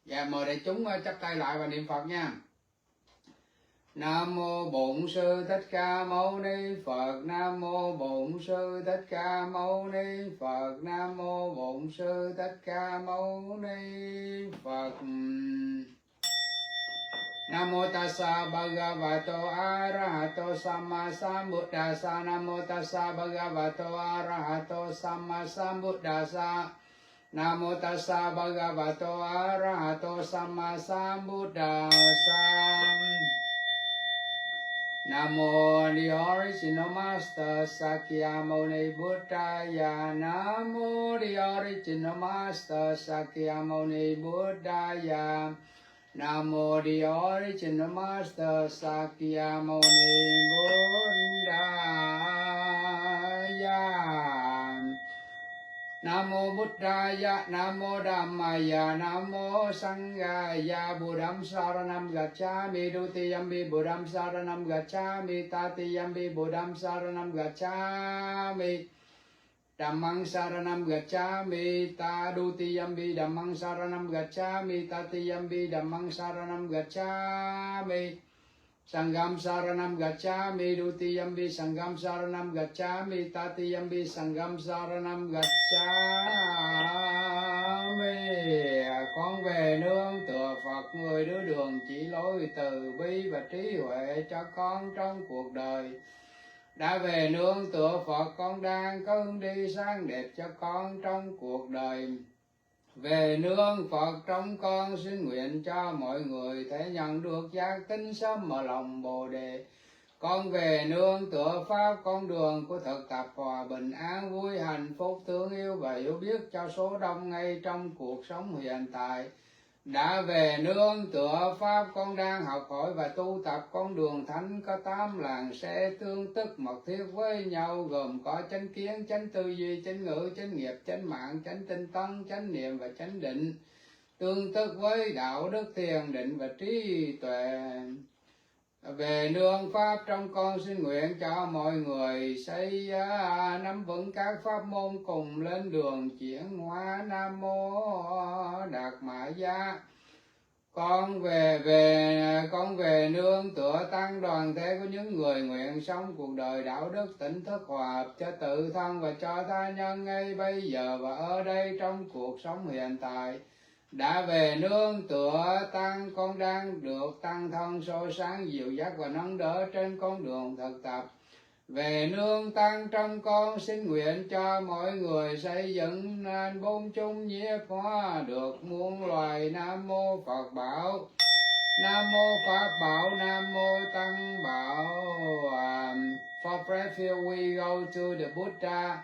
Và mời đại chúng chắp tay lại và niệm Phật nha. Nam mô Bổn Sư Thích Ca Mâu Ni Phật. Nam mô Bổn Sư Thích Ca Mâu Ni Phật. Nam mô Bổn Sư Thích Ca Mâu Ni Phật. Nam mô Tassa Bhagavato Arahato Samma Sambuddhassa. Nam mô Tassa Bhagavato Arahato Samma Sambuddhassa. Nam mô Tassa Bhagavato Arahato Samma Sambuddhassa. Nam mô the original master Sakyamuni Buddhaya. Nam mô the original master Sakyamuni Buddhaya. Nam mô the original master Sakyamuni Buddhaya. Nam mô Buddhaya, Nam mô Dhammaya, Nam mô Sanghaya. Buddham saranam gacchami, dutiyampi Buddham saranam gacchami, tatiyampi Buddham saranam gacchami, Dhammang saranam gacchami, tadutiyampi Dhammang saranam gacchami, tatiyampi Dhammang saranam gacchami. Sangham saranam gacchami, dutiyampi Sangham saranam gacchami, tatiyampi Sangham saranam gacchami. Con về nương tựa Phật, người đưa đường chỉ lối từ bi và trí huệ cho con trong cuộc đời. Đã về nương tựa Phật, con đang có hướng đi sáng đẹp cho con trong cuộc đời. Về nương Phật trong con xin nguyện cho mọi người thể nhận được giác tinh sớm mở lòng Bồ Đề. Con về nương tựa Pháp, con đường của thực tập hòa bình an vui hạnh phúc thương yêu và hiểu biết cho số đông ngay trong cuộc sống hiện tại. Đã về nương tựa Pháp, con đang học hỏi và tu tập con đường thánh có 8 làng xe tương tức mật thiết với nhau, gồm có chánh kiến, chánh tư duy, chánh ngữ, chánh nghiệp, chánh mạng, chánh tinh tấn, chánh niệm và chánh định, tương tức với đạo đức, thiền định và trí tuệ. Về nương Pháp trong con xin nguyện cho mọi người xây nắm vững các pháp môn cùng lên đường chuyển hóa. Nam mô Đạt Mã Gia. Con về nương tựa tăng đoàn thể của những người nguyện sống cuộc đời đạo đức tỉnh thức hòa hợp cho tự thân và cho tha nhân ngay bây giờ và ở đây trong cuộc sống hiện tại. Đã về nương tựa tăng, con đang được tăng thân soi sáng dịu dắt và nâng đỡ trên con đường thực tập. Về nương tăng trong con xin nguyện cho mọi người xây dựng nên 4 chung nhiếp hóa được muôn loài. Nam mô Phật Bảo, Nam mô Pháp Bảo, Nam mô Tăng Bảo. For refuge we go to the Buddha,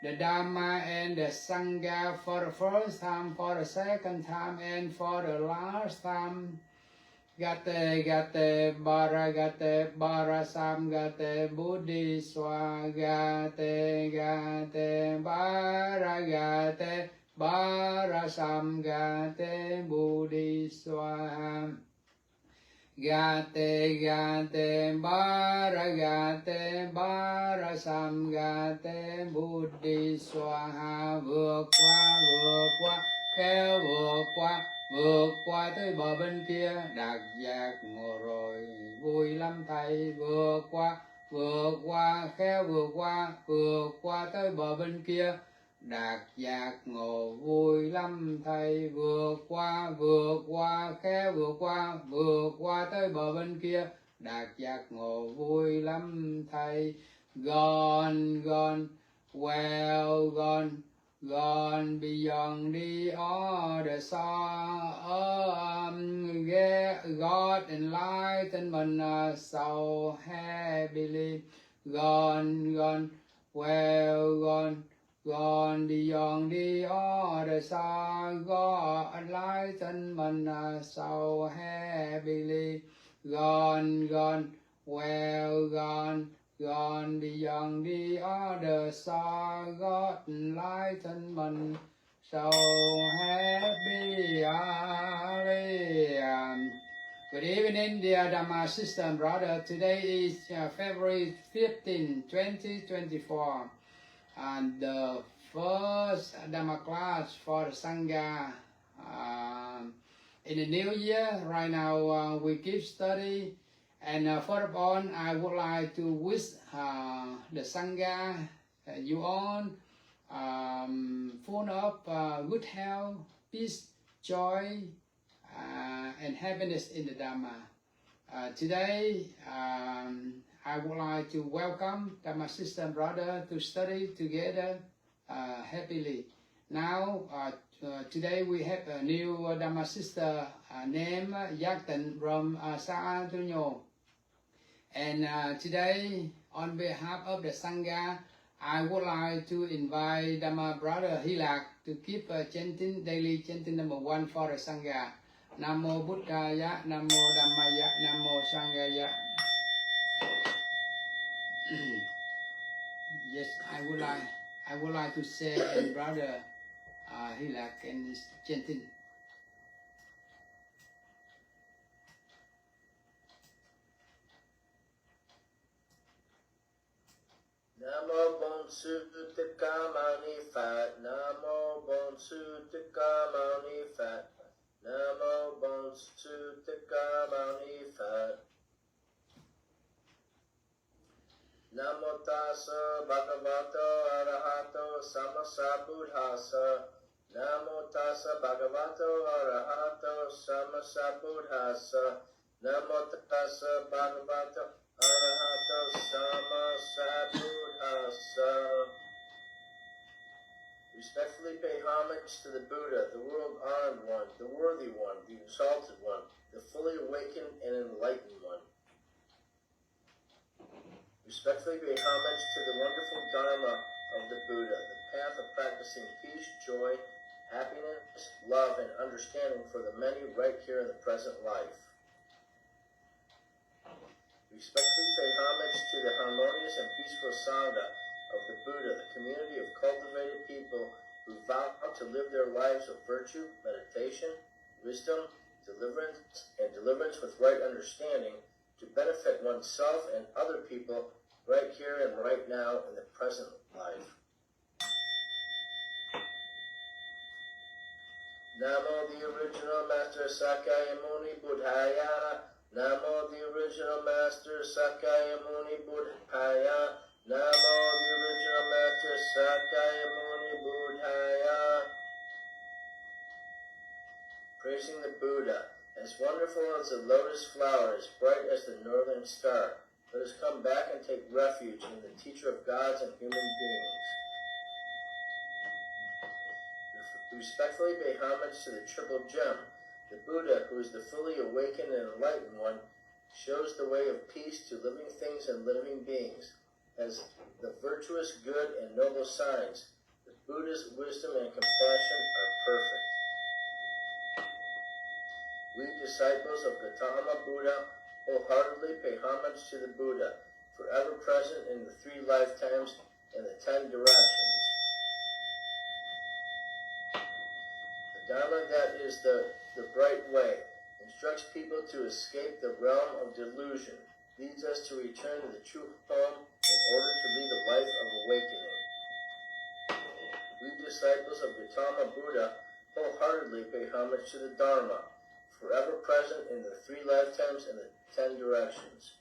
the Dhamma and the Sangha for the first time, for the second time and for the last time. Gate gate bara sam gate buddhi swa gate bara sam gate buddhi swa gate bara sam gate buddhi swa. Vượt qua khéo vượt qua tới bờ bên kia, đạt giác ngộ rồi vui lắm thầy. Vượt qua khéo vượt qua tới bờ bên kia, đạt giác ngộ vui lắm thầy. Vượt qua khéo vượt qua tới bờ bên kia, đạt giác ngộ vui lắm thầy. Gone beyond the order God enlightenment so happily. Gone beyond the order God enlightenment so happily. Gone beyond the other side, God enlightenment so happy. Good evening, dear Dhamma system brother. Today is February 15, 2024, and the first Dhamma class for Sangha in the new year. Right now we keep study, and further on I would like to wish the Sangha, you all, full of good health, peace, joy, and happiness in the Dhamma. Today I would like to welcome Dhamma sister and brother to study together happily. Now today we have a new Dhamma sister named Yatin from Sāriputta. And today, on behalf of the Sangha, I would like to invite Dhamma brother Hilak to keep chanting, daily chanting number 1 for the Sangha. Namo Buddhaya, Namo Dhammaya, Namo Sanghaya. Yes, I would like to say, and brother Hilak and chanting. Namo Bonsu Tikamani Fat, Namo Bonsu Tikamani Fat, Namo Bonsu Tikamani Fat. Namo Tassa Bhagavato Arahato Sammasambuddhassa. Namo Tassa Bhagavato Arahato Sammasambuddhassa. Namo Tassa Bhagavato Arahato Sammasambuddhassa. Respectfully pay homage to the Buddha, the world-honored one, the worthy one, the exalted one, the fully awakened and enlightened one. Respectfully pay homage to the wonderful Dharma of the Buddha, the path of practicing peace, joy, happiness, love, and understanding for the many right here in the present life. Respectfully pay homage to the harmonious and peaceful Sangha of the Buddha, the community of cultivated people who vow to live their lives of virtue, meditation, wisdom, deliverance with right understanding to benefit oneself and other people right here and right now in the present life. Namo the original Master Sakya Muni Buddhaya. Namo the original Master Sakya Muni Buddhaya. Namo the original Master Sakya Muni Buddhaya. Praising the Buddha, as wonderful as the lotus flower, as bright as the northern star, let us come back and take refuge in the teacher of gods and human beings. Respectfully pay homage to the triple gem. The Buddha, who is the fully awakened and enlightened one, shows the way of peace to living things and living beings. As the virtuous, good, and noble signs, the Buddha's wisdom and compassion are perfect. We disciples of Gautama Buddha wholeheartedly pay homage to the Buddha, forever present in the 3 lifetimes and the 10 directions. The Dharma that is the bright way, instructs people to escape the realm of delusion, leads us to return to the true home in order to lead a life of awakening. We disciples of Gautama Buddha wholeheartedly pay homage to the Dharma, forever present in the 3 lifetimes and the 10 directions.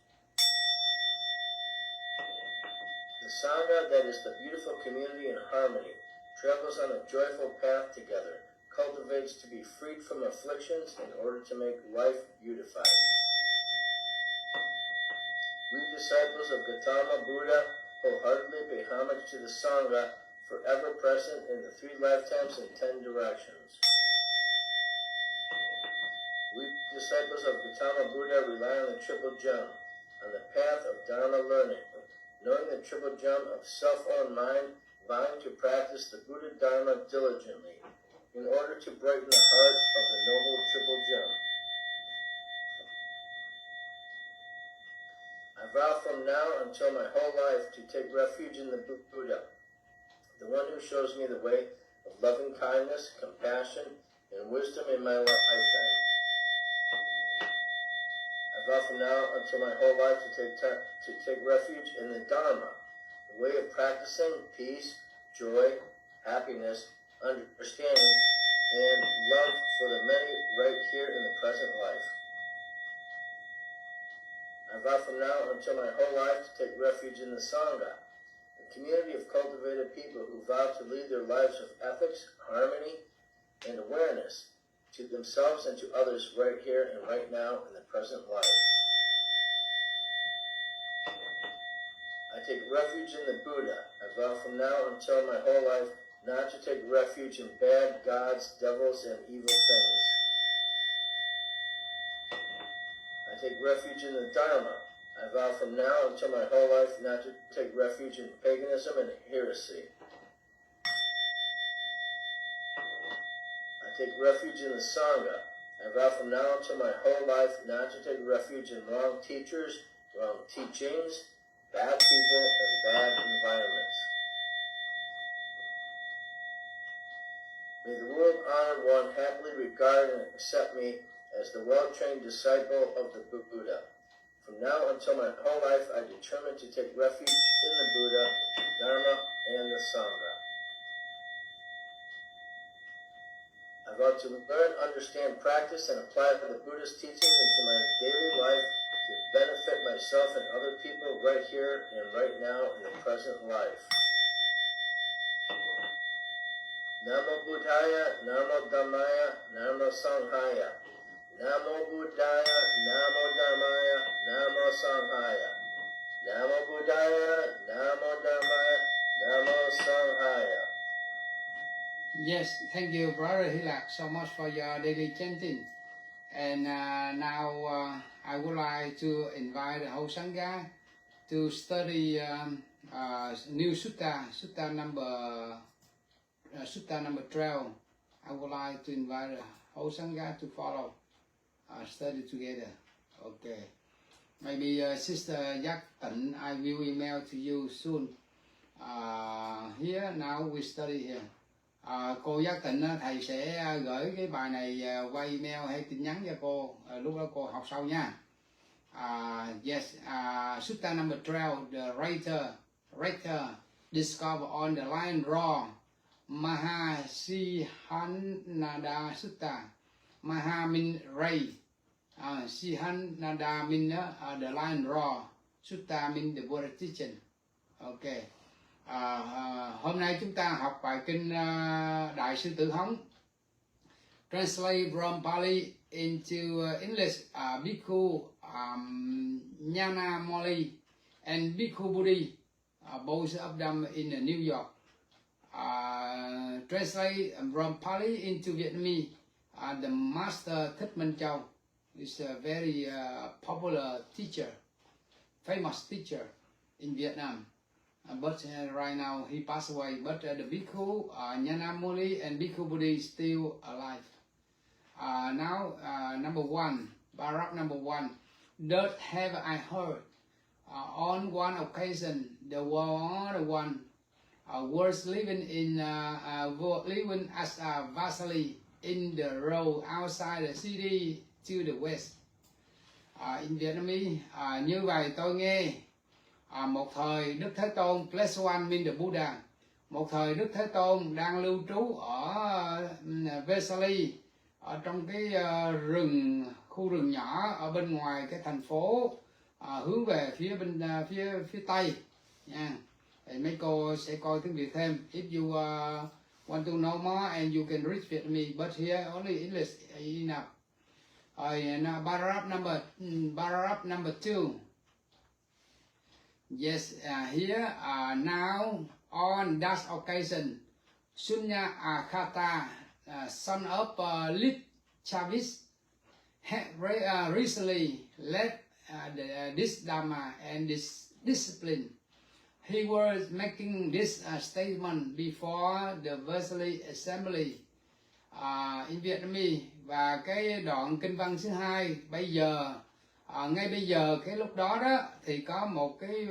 The Sangha that is the beautiful community in harmony, travels on a joyful path together, cultivates to be freed from afflictions in order to make life beautified. We disciples of Gautama Buddha wholeheartedly pay homage to the Sangha, forever present in the 3 lifetimes and 10 directions. We disciples of Gautama Buddha rely on the triple gem, on the path of Dharma learning, knowing the triple gem of self-owned mind, vying to practice the Buddha Dharma diligently, in order to brighten the heart of the noble triple gem. I vow from now until my whole life to take refuge in the Buddha, the one who shows me the way of loving kindness, compassion, and wisdom in my lifetime. I vow from now until my whole life to take refuge in the Dharma, the way of practicing peace, joy, happiness, understanding, and love for the many right here in the present life. I vow from now until my whole life to take refuge in the Sangha, a community of cultivated people who vow to lead their lives of ethics, harmony, and awareness to themselves and to others right here and right now in the present life. I take refuge in the Buddha. I vow from now until my whole life not to take refuge in bad gods, devils, and evil things. I take refuge in the Dharma. I vow from now until my whole life not to take refuge in paganism and heresy. I take refuge in the Sangha. I vow from now until my whole life not to take refuge in wrong teachers, wrong teachings, bad people, and bad environments. May the world honor one happily regard and accept me as the well-trained disciple of the Buddha. From now until my whole life, I determine to take refuge in the Buddha, Dharma, and the Sangha. I vow to learn, understand, practice, and apply the Buddha's teachings into my daily life to benefit myself and other people right here and right now in the present life. Namo Buddhaya, Namo Dhammaya, Namo Sanghaya. Namo Buddhaya, Namo Dhammaya, Namo Sanghaya. Namo Buddhaya, Namo Dhammaya, Namo Sanghaya. Yes, thank you, Brother Hilak, so much for your daily chanting. And now I would like to invite the whole Sangha to study new Sutta, Sutta number 12. I would like to invite the whole Sangha to follow, study together. Okay. Maybe Sister Yak Tịnh, I will email to you soon. Here, now we study here. Cô Giác Tịnh thầy sẽ gửi cái bài này qua email hay tin nhắn cho cô, lúc đó cô học sau nha. Yes, Sutta number 12, the writer discover on the line raw Mahasihanada Sutta. Maha mean ray, Sihanada mean the line raw, Sutta mean the Buddha teaching. Okay. Hôm nay chúng ta học bài kinh Đại sư tử Hống. Translate from Pali into English. Bhikkhu Nyanamoli and Bhikkhu Buddhi, both of them in New York. Translate from Pali into Vietnamese. The Master Thích Minh Châu is a very popular teacher, famous teacher in Vietnam. But right now he passed away. But the Bhikkhu Nyanamoli and Bhikkhu Buddhi still alive. Now number one, paragraph number 1. That have I heard on one occasion the one was living in living as a vassal in the road outside the city to the west. In Vietnamese, như vậy tôi nghe. Một thời Đức Thế Tôn, place one mean the Buddha. Một thời Đức Thế Tôn đang lưu trú ở Vesali, ở trong cái khu rừng nhỏ ở bên ngoài cái thành phố, hướng về phía phía tây nha. Thì mấy cô sẽ coi tiếng Việt thêm. If you want to know more and you can read Vietnamese, but here only English enough. Now paragraph number 2. Yes, here now on that occasion, Sunakkhatta, son of Chavis, had recently led this Dhamma and this discipline. He was making this statement before the Versailles Assembly in Vietnamese. Và cái đoạn kinh văn thứ 2 bây giờ, ngay bây giờ cái lúc đó đó thì có một cái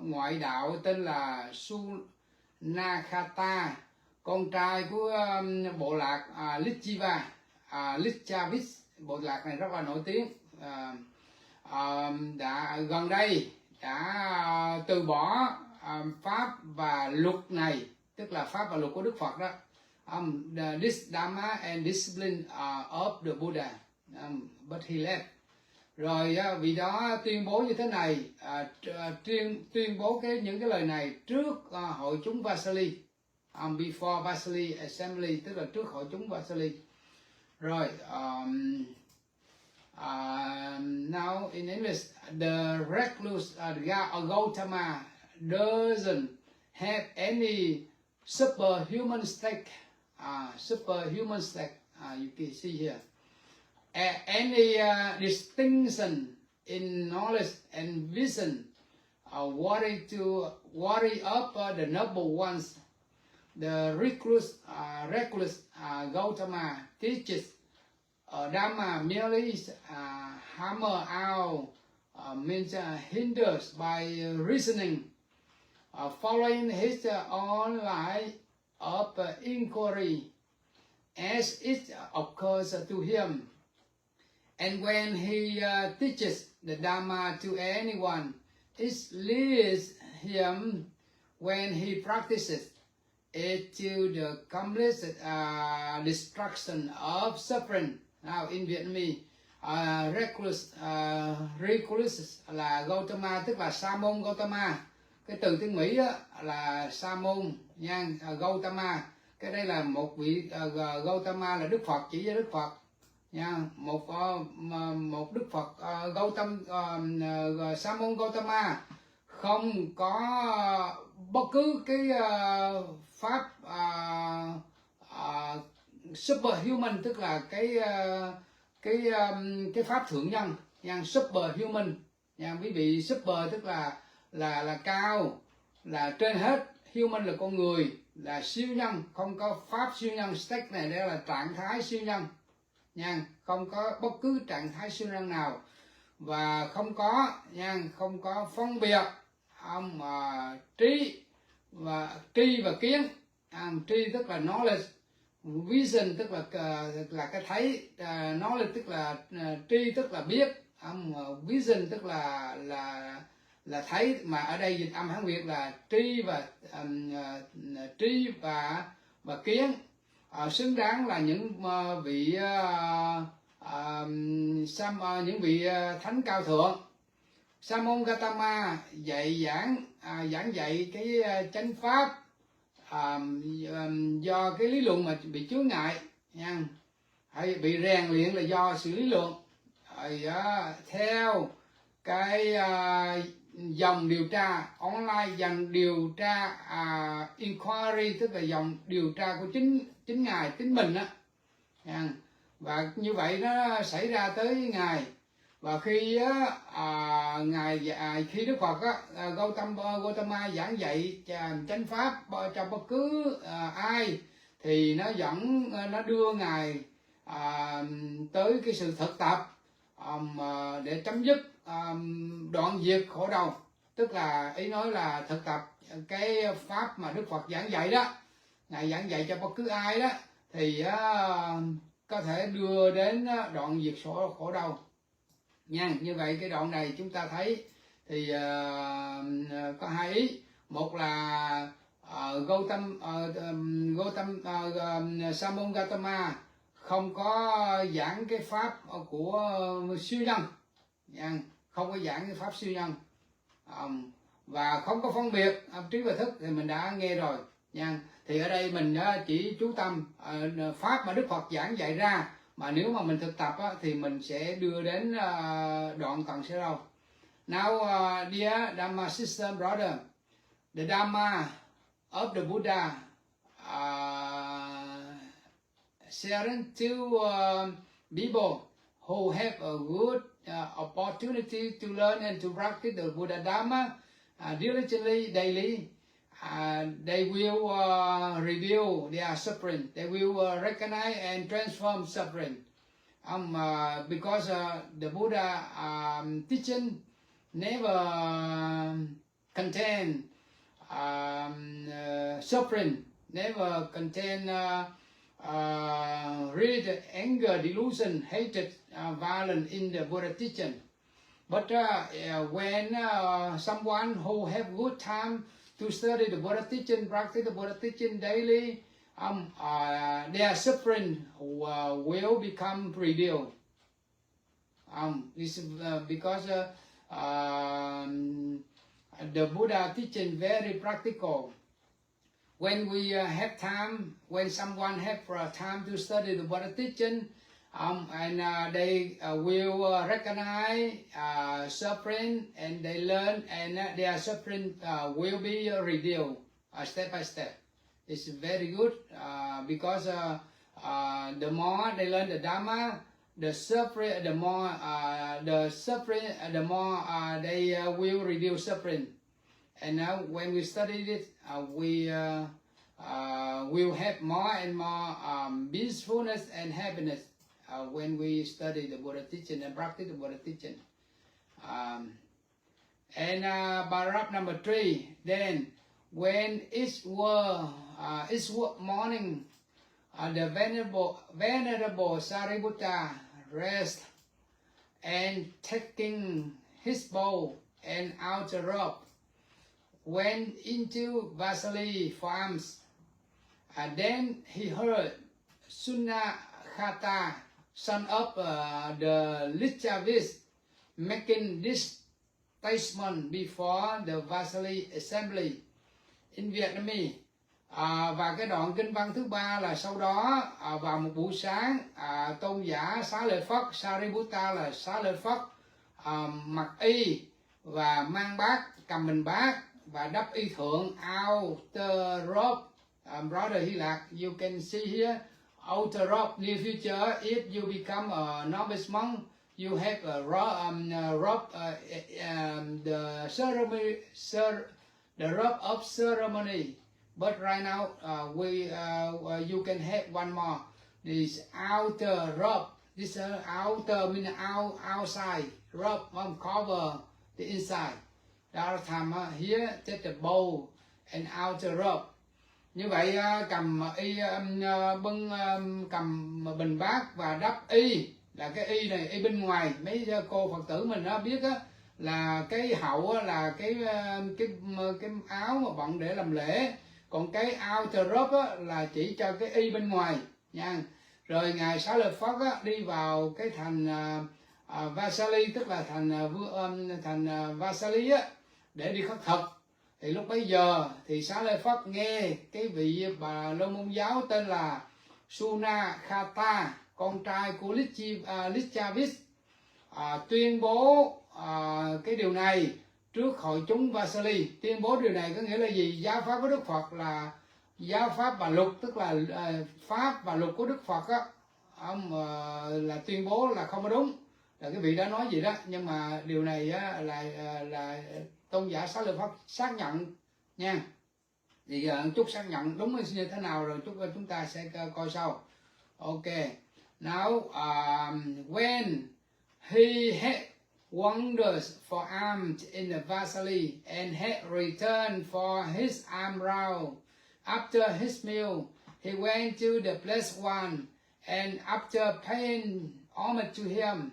ngoại đạo tên là Sunakkhatta, con trai của bộ lạc Licchavis. Bộ lạc này rất là nổi tiếng, đã gần đây đã từ bỏ pháp và luật này, tức là pháp và luật của Đức Phật đó, this Dhamma and discipline of the Buddha, but he left. Rồi vị đó tuyên bố như thế này, tuyên bố những cái lời này trước hội chúng Vasali, before Vasali Assembly, tức là trước hội chúng Vasali. Rồi now in English, the recluse Gautama doesn't have any superhuman state. Superhuman state, you can see here. Any distinction in knowledge and vision, worry up the noble ones. The recluse Gautama teaches Dhamma merely hammer out, means hinders by reasoning, following his own line of inquiry as it occurs to him. And when he teaches the Dhamma to anyone, it leads him, when he practices it, to the complete destruction of suffering. Now in Vietnamese, recluse là Gautama, tức là Sa môn Gautama. Cái từ tiếng Mỹ là Sa môn nha, Gautama. Cái đây là một vị Gautama là Đức Phật, chỉ cho Đức Phật nha. Một Đức Phật Gautam, Sa môn Gautama không có bất cứ cái pháp superhuman, tức là cái pháp thượng nhân nha, superhuman nha quý vị. Super tức là cao, là trên hết. Human là con người, là siêu nhân, không có pháp siêu nhân. State này đây là trạng thái siêu nhân nha, không có bất cứ trạng thái siêu nhân nào, và không có phân biệt trí và kiến. Tri tức là knowledge, vision tức là cái thấy, knowledge tức là tri tức là biết, vision tức là thấy, mà ở đây dịch âm Hán Việt là tri và kiến. Xứng đáng là những vị những vị thánh cao thượng. Sa môn Gautama giảng dạy cái chánh pháp do cái lý luận mà bị chướng ngại nha, hay bị rèn luyện là do sự lý luận. Theo cái dòng điều tra online, dòng điều tra inquiry, tức là dòng điều tra của chính ngài, chính mình á. Và như vậy nó xảy ra tới ngài. Và khi khi Đức Phật Gautama giảng dạy chánh pháp cho bất cứ ai, thì nó đưa ngài tới cái sự thực tập để chấm dứt đoạn diệt khổ đau. Tức là ý nói là thực tập cái pháp mà Đức Phật giảng dạy đó, ngài giảng dạy cho bất cứ ai đó, thì có thể đưa đến đoạn diệt khổ đau nha. Như vậy cái đoạn này chúng ta thấy thì có hai ý. Một là Sa môn Gautama không có giảng cái pháp của siêu nhân nha, không có giảng cái pháp siêu nhân, và không có phân biệt trí và thức, thì mình đã nghe rồi nha. Thì ở đây mình chỉ chú tâm pháp mà Đức Phật giảng dạy ra, mà nếu mà mình thực tập thì mình sẽ đưa đến đoạn tận sẽ đâu. Now, dear Dhamma sister brother, the Dhamma of the Buddha sharing to people who have a good opportunity to learn and to practice the Buddha Dhamma diligently daily. They will reveal their suffering. They will recognize and transform suffering. Because the Buddha teaching never contain suffering, never contain greed, anger, delusion, hatred, violence in the Buddha teaching. But when someone who have good time to study the Buddha teaching, practice the Buddha teaching daily, their suffering will become revealed. This is because the Buddha teaching very practical. When we have time, when someone have time to study the Buddha teaching, and they will recognize suffering, and they learn, and their suffering will be revealed step by step. It's very good because the more they learn the Dhamma, the suffering, the more they will reduce suffering. And now when we study it, we will have more and more peacefulness and happiness when we study the Buddha teaching and practice the Buddha teaching. And paragraph number 3, then when each morning the venerable Sāriputta rest and taking his bow and outer robe, went into Vasali farms. Then he heard Sunakkhatta, son of the Licchavis, making this statement before the Vasali assembly in Vietnamese. Và cái đoạn kinh văn thứ 3 là sau đó vào một buổi sáng, tôn giả Xá Lợi Phất, Sāriputta là Xá Lợi Phất, mặc y và mang bát, cầm bình bát và đắp y thượng outer robe. Brother Hy Lạc, you can see here outer robe. Near future, if you become a novice monk, you have a robe, the ceremony, the robe of ceremony. But right now, you can have one more. This outer robe. This outer means outside robe, cover the inside. The other time here, take the bow and outer robe. Như vậy cầm y cầm bình bát và đắp y, là cái y này y bên ngoài. Mấy cô Phật tử mình biết là cái hậu là cái áo mà bận để làm lễ, còn cái outer robe là chỉ cho cái y bên ngoài nha. Rồi ngài Xá Lợi Phất đi vào cái thành Vasali, tức là thành Vasali để đi khất thực. Thì lúc bấy giờ thì Xá Lợi Phất nghe cái vị bà Lô Môn giáo tên là Sunakkhatta, con trai của Licchavis, tuyên bố cái điều này trước hội chúng Vasali. Tuyên bố điều này có nghĩa là gì? Giáo pháp của Đức Phật là giáo pháp và luật, tức là pháp và luật của Đức Phật là tuyên bố là không có đúng. Là cái vị đã nói gì đó, nhưng mà điều này là tôn giả Xá Lợi Phất xác nhận nha. Thì chút xác nhận đúng như thế nào rồi chúng ta sẽ coi sau. Ok. Now when he had wanders for alms in the Vasali and had returned for his alms round, after his meal he went to the blessed one, and after paying homage to him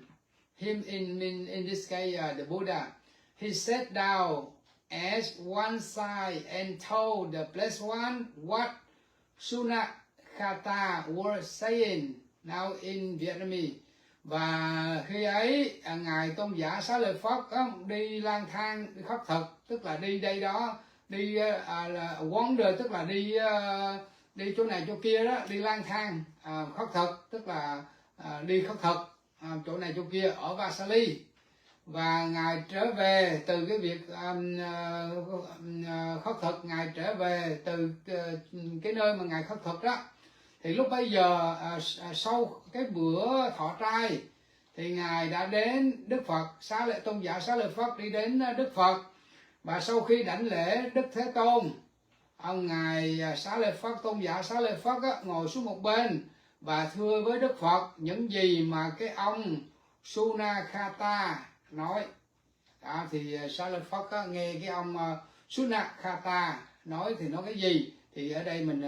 in this case the Buddha, he sat down as one side and told the blessed one what Sunakkhatta was saying, now in Vietnamese. Và khi ấy ngài tôn giả Xá Lợi Phất đi lang thang, đi khất thực, tức là đi đây đó, đi wander, tức là đi chỗ này chỗ kia đó, đi lang thang, khất thực, tức là đi khất thực chỗ này chỗ kia ở Vasali. Và ngài trở về từ cái việc khất thực, ngài trở về từ cái nơi mà ngài khất thực đó. Thì lúc bấy giờ sau cái bữa thọ trai thì ngài đã đến Đức Phật, tôn giả Xá Lợi Phất đi đến Đức Phật. Và sau khi đảnh lễ Đức Thế Tôn, ngài Xá Lợi Phất, tôn giả Xá Lợi Phất ngồi xuống một bên và thưa với Đức Phật những gì mà cái ông Sunakkhatta nói. Đó, thì Xá Lợi Phất nghe cái ông Sunakkhatta nói thì nói cái gì? Thì ở đây mình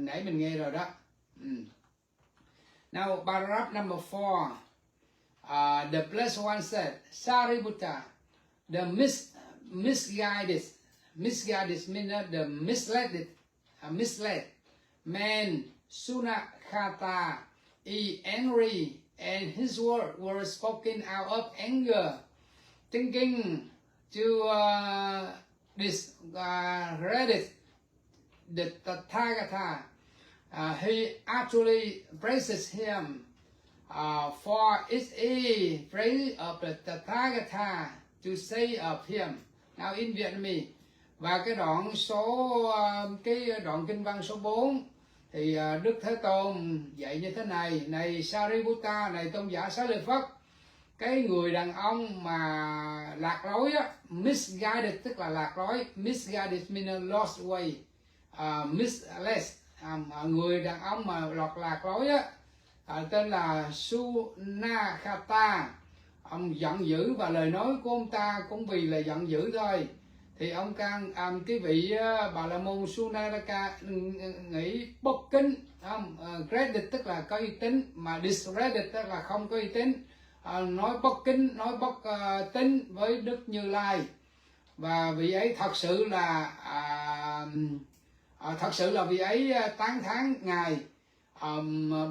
nãy mình nghe rồi đó. Now paragraph number 4. The blessed one said, Sāriputta, the misguided means the misled, man Sunakkhatta is angry, and his words were spoken out of anger, thinking to discredit the Tathagata. He actually praises him for it is praise of the Tathagata to say of him. Now in Vietnamese. Và cái đoạn kinh văn số 4 thì Đức Thế Tôn dạy như thế này: Này Sāriputta, này tôn giả Xá Lợi Phất, cái người đàn ông mà lạc lối á, misguided tức là lạc lối, misguided means lost way, misled, người đàn ông mà lạc lối á, tên là Sunakkhatta. Ông giận dữ và lời nói của ông ta cũng vì là giận dữ thôi. Thì ông can cái vị Bà La Môn Sunakkhatta nghĩ bất kính, không? Credit tức là có uy tín, mà discredit tức là không có uy tín, nói bất kính, nói bất tín với Đức Như Lai. Và vị ấy thật sự là vị ấy tán thán ngài,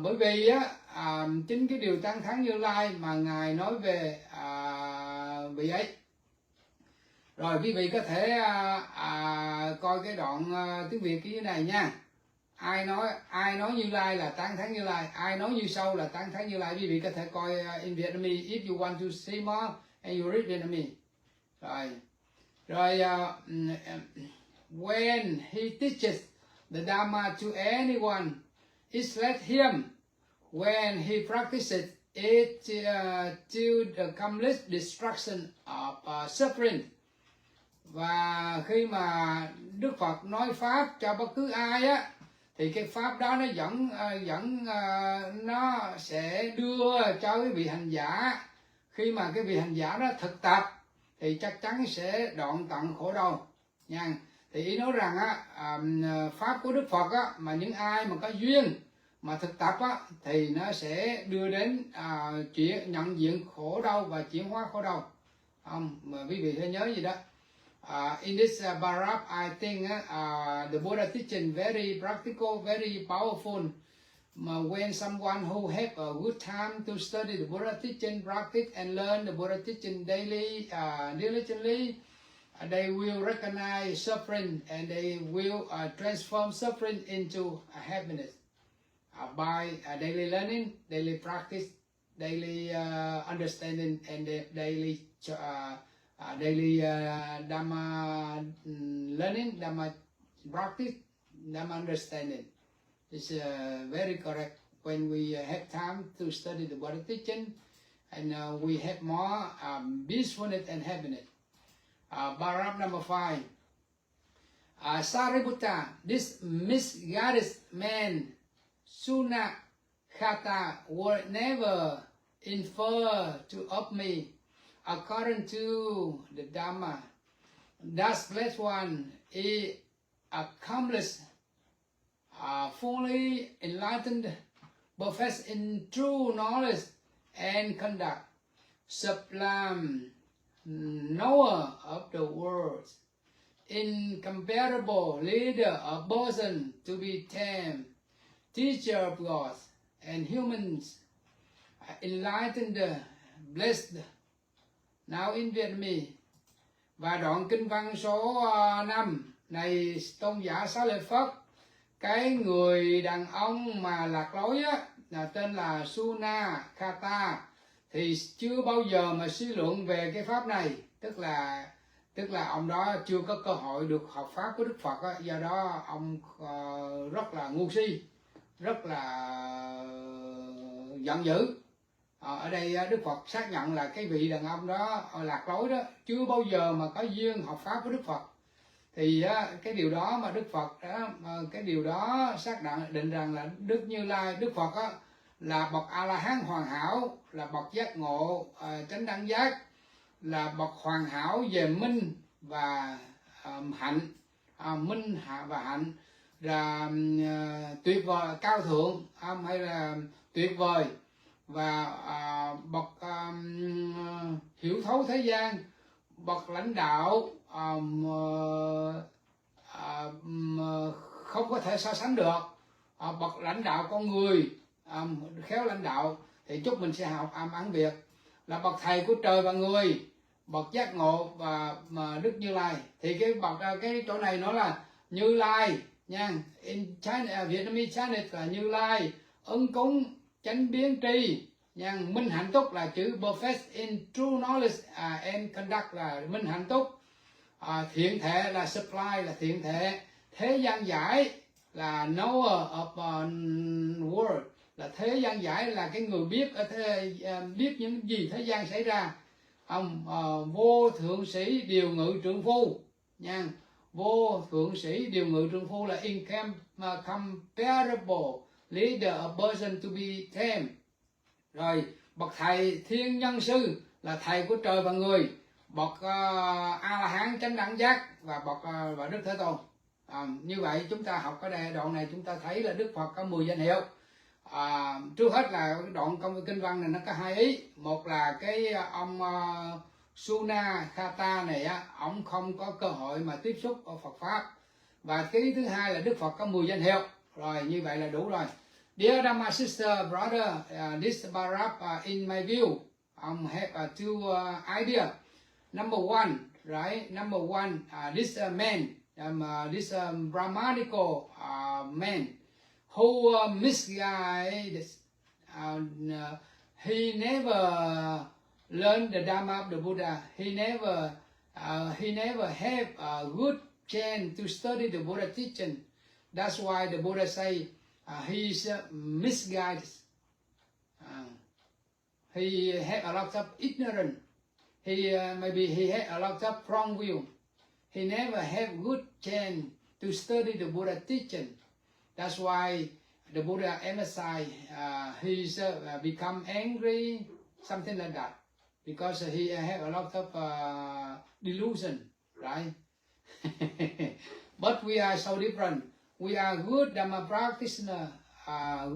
bởi vì chính cái điều tán thán Như Lai mà ngài nói về vị ấy. Rồi quý vị có thể coi cái đoạn tiếng Việt cái này nha. Ai nói Như Lai là tán thán Như Lai, ai nói Như Sâu là tán thán Như Lai. Quý vị có thể coi in Vietnamese if you want to see more and you read Vietnamese. Rồi when he teaches the Dhamma to anyone, it's let him when he practices it to the complete destruction of suffering. Và khi mà Đức Phật nói pháp cho bất cứ ai á, thì cái pháp đó nó sẽ đưa cho cái vị hành giả. Khi mà cái vị hành giả đó thực tập thì chắc chắn sẽ đoạn tận khổ đau nha. Thì ý nói rằng á, pháp của Đức Phật á, mà những ai mà có duyên mà thực tập á, thì nó sẽ đưa đến nhận diện khổ đau và chuyển hóa khổ đau. Mà quý vị hãy nhớ gì đó. In this paragraph, I think the Buddha teaching very practical, very powerful. When someone who have a good time to study the Buddha teaching, practice and learn the Buddha teaching daily, diligently, they will recognize suffering and they will transform suffering into happiness by daily learning, daily practice, daily understanding, and daily Dhamma learning, Dhamma practice, Dhamma understanding. It's very correct when we have time to study the Buddha teaching, and we have more peacefulness and happiness. Paragraph number 5. Sāriputta, this misguided man, Sunakkhatta, would never infer of me according to the Dhamma. Thus, blessed one is accomplished, fully enlightened, professed in true knowledge and conduct, sublime knower of the world, incomparable leader of boson to be tamed, teacher of gods and humans, enlightened, blessed. Now in Vietnamese. Và đoạn kinh văn số 5. Này tôn giả Xá Lợi Phất, cái người đàn ông mà lạc lối á, là tên là Sunakkhatta, thì chưa bao giờ mà suy luận về cái pháp này, tức là ông đó chưa có cơ hội được học pháp của Đức Phật á, do đó ông rất là ngu si, rất là giận dữ. Ở đây Đức Phật xác nhận là cái vị đàn ông đó lạc lối đó chưa bao giờ mà có duyên học pháp với Đức Phật. Thì cái điều đó mà Đức Phật đó, cái điều đó xác định rằng là Đức Như Lai, Đức Phật đó, là bậc A La Hán hoàn hảo, là bậc giác ngộ chánh đẳng giác, là bậc hoàn hảo về minh và hạnh, minh và hạnh, là tuyệt vời, cao thượng hay là tuyệt vời, và bậc hiểu thấu thế gian, bậc lãnh đạo không có thể so sánh được, bậc lãnh đạo con người, khéo lãnh đạo, thì chúc mình sẽ học ẩn Việt, là bậc thầy của trời và người, bậc giác ngộ và Đức Như Lai. Thì cái chỗ này nó là Như Lai nha. In China, Vietnamese Chinese là Như Lai, ứng cúng chánh biến tri nha. Minh hạnh túc là chữ perfect in true knowledge and conduct là minh hạnh túc. Thiện thể là supply là thiện thể. Thế gian giải là knower of world là thế gian giải là cái người biết biết những gì thế gian xảy ra. Vô thượng sĩ điều ngự trượng phu nha. Vô thượng sĩ điều ngự trượng phu là incomparable leader a person to be tamed. Rồi bậc thầy thiên nhân sư là thầy của trời và người, bậc A La Hán chánh đẳng giác và bậc và Đức Thế Tôn. Như vậy chúng ta học cái đoạn này chúng ta thấy là Đức Phật có 10 danh hiệu. Trước hết là cái đoạn kinh văn này nó có 2 ý. Một là cái ông Sunakkhatta này á, ông không có cơ hội mà tiếp xúc ở Phật pháp. Và cái ý thứ hai là Đức Phật có 10 danh hiệu. Rồi như vậy là đủ rồi. Dear Dhamma sister, brother, this paragraph in my view, have two ideas. Number one, right? Number one, this man, this Brahmanical man who misguides, he never learned the Dhamma of the Buddha. He never have a good chance to study the Buddha teaching. That's why the Buddha say he is misguided. He had a lot of ignorance. Maybe he had a lot of wrong view. He never have good chance to study the Buddha teaching. That's why the Buddha emphasized he's become angry, something like that, because he have a lot of delusion, right? But we are so different. We are good Dhamma practitioner,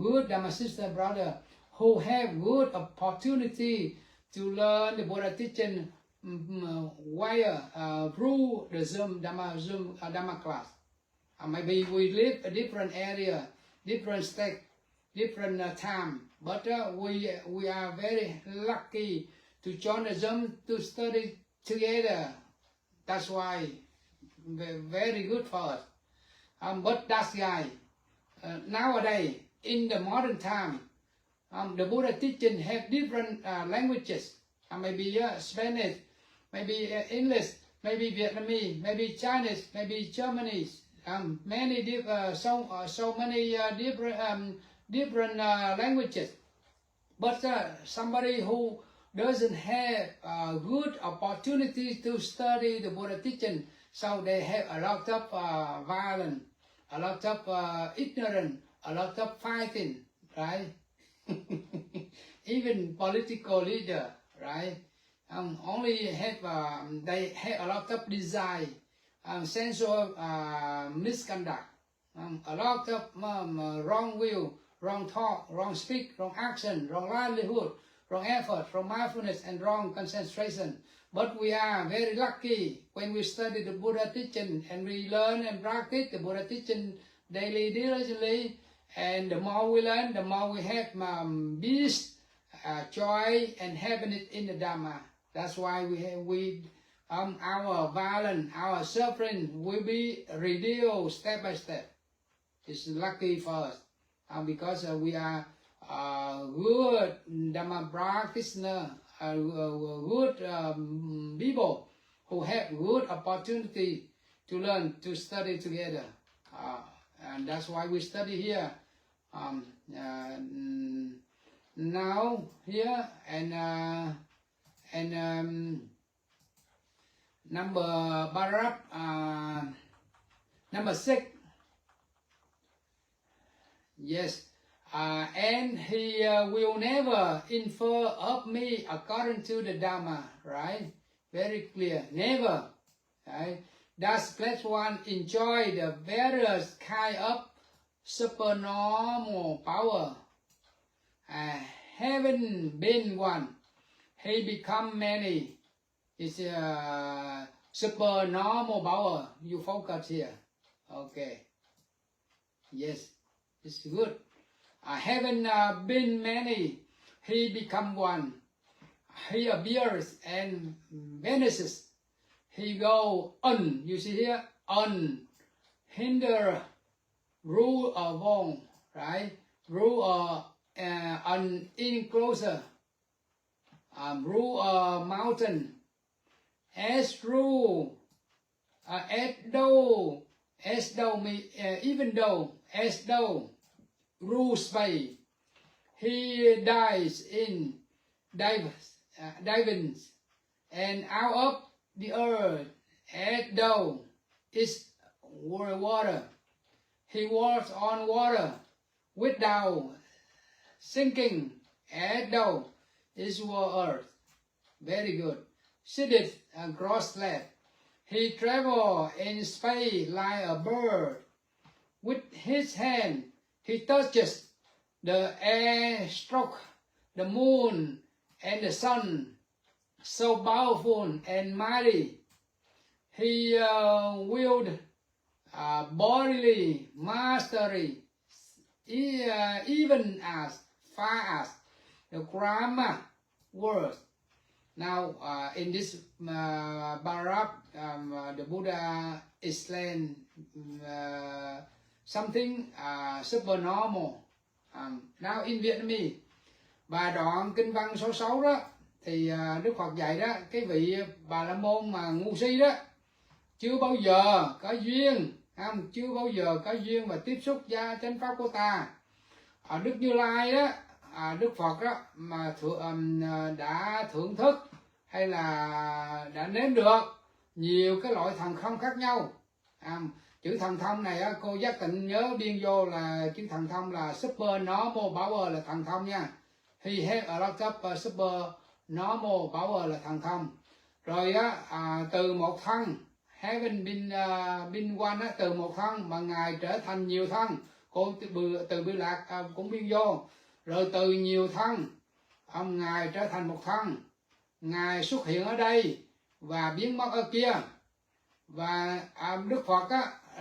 good Dhamma sister brother who have good opportunity to learn the Buddha teaching via through the Zoom Dhamma class. Maybe we live a different area, different state, different time, but we are very lucky to join the Zoom to study together. That's why very good for us. But that guy, nowadays in the modern time, the Buddha teaching have different languages. Maybe Spanish, maybe English, maybe Vietnamese, maybe Chinese, maybe Japanese. Many so many different languages. But somebody who doesn't have a good opportunity to study the Buddha teaching, so they have a lot of violence, a lot of ignorance, a lot of fighting, right? Even political leader, right? Only have they have a lot of desire, sensual misconduct, a lot of wrong will, wrong talk, wrong speak, wrong action, wrong livelihood, wrong effort, wrong mindfulness, and wrong concentration. But we are very lucky when we study the Buddha teaching and we learn and practice the Buddha teaching daily, diligently. And the more we learn, the more we have peace, joy, and happiness in the Dhamma. That's why our violence, our suffering will be reduced step by step. It's lucky for us because we are good Dhamma practitioner, good people who have good opportunity to learn, to study together. And that's why we study here. Now here and number 6. Yes, and he will never infer of me according to the Dhamma, right? Very clear, never, right? Does class 1 enjoy the various kind of supernormal power? Having been one, he become many. It's supernormal power. You focus here. Okay. Yes. It's good. Having been many, he become one. He appears and vanishes. He go you see here, unhindered, rule alone, right? Rule unenclosed, rule a mountain, as rule, as though rule space. He dies in divings and out of the earth as though it's water. He walks on water without sinking as though it's earth. Very good. Sitteth cross-legged. He travels in space like a bird. With his hand he touches the air, stroke the moon and the sun, so powerful and mighty. He wield bodily mastery, even as far as the grammar words. Now, in this paragraph, the Buddha explained something supernormal. Now in Vietnamese. Và đoạn kinh văn số 6 đó thì Đức Phật dạy đó, cái vị Bà La Môn mà ngu si đó chưa bao giờ có duyên, chưa bao giờ có duyên và tiếp xúc gia chánh pháp của ta. Đức Như Lai đó, Đức Phật đó mà đã thưởng thức hay là đã nếm được nhiều cái loại thần thông khác nhau. Chữ thần thông này cô giác tịnh nhớ biên vô là chữ thần thông là super normal power là thần thông nha. He have a lot of super normal power là thần thông. Rồi từ một thân, having been one, từ một thân mà ngài trở thành nhiều thân. Cô từ Bi Lạc cũng biên vô. Rồi từ nhiều thân, ngài trở thành một thân. Ngài xuất hiện ở đây và biến mất ở kia. Và Đức Phật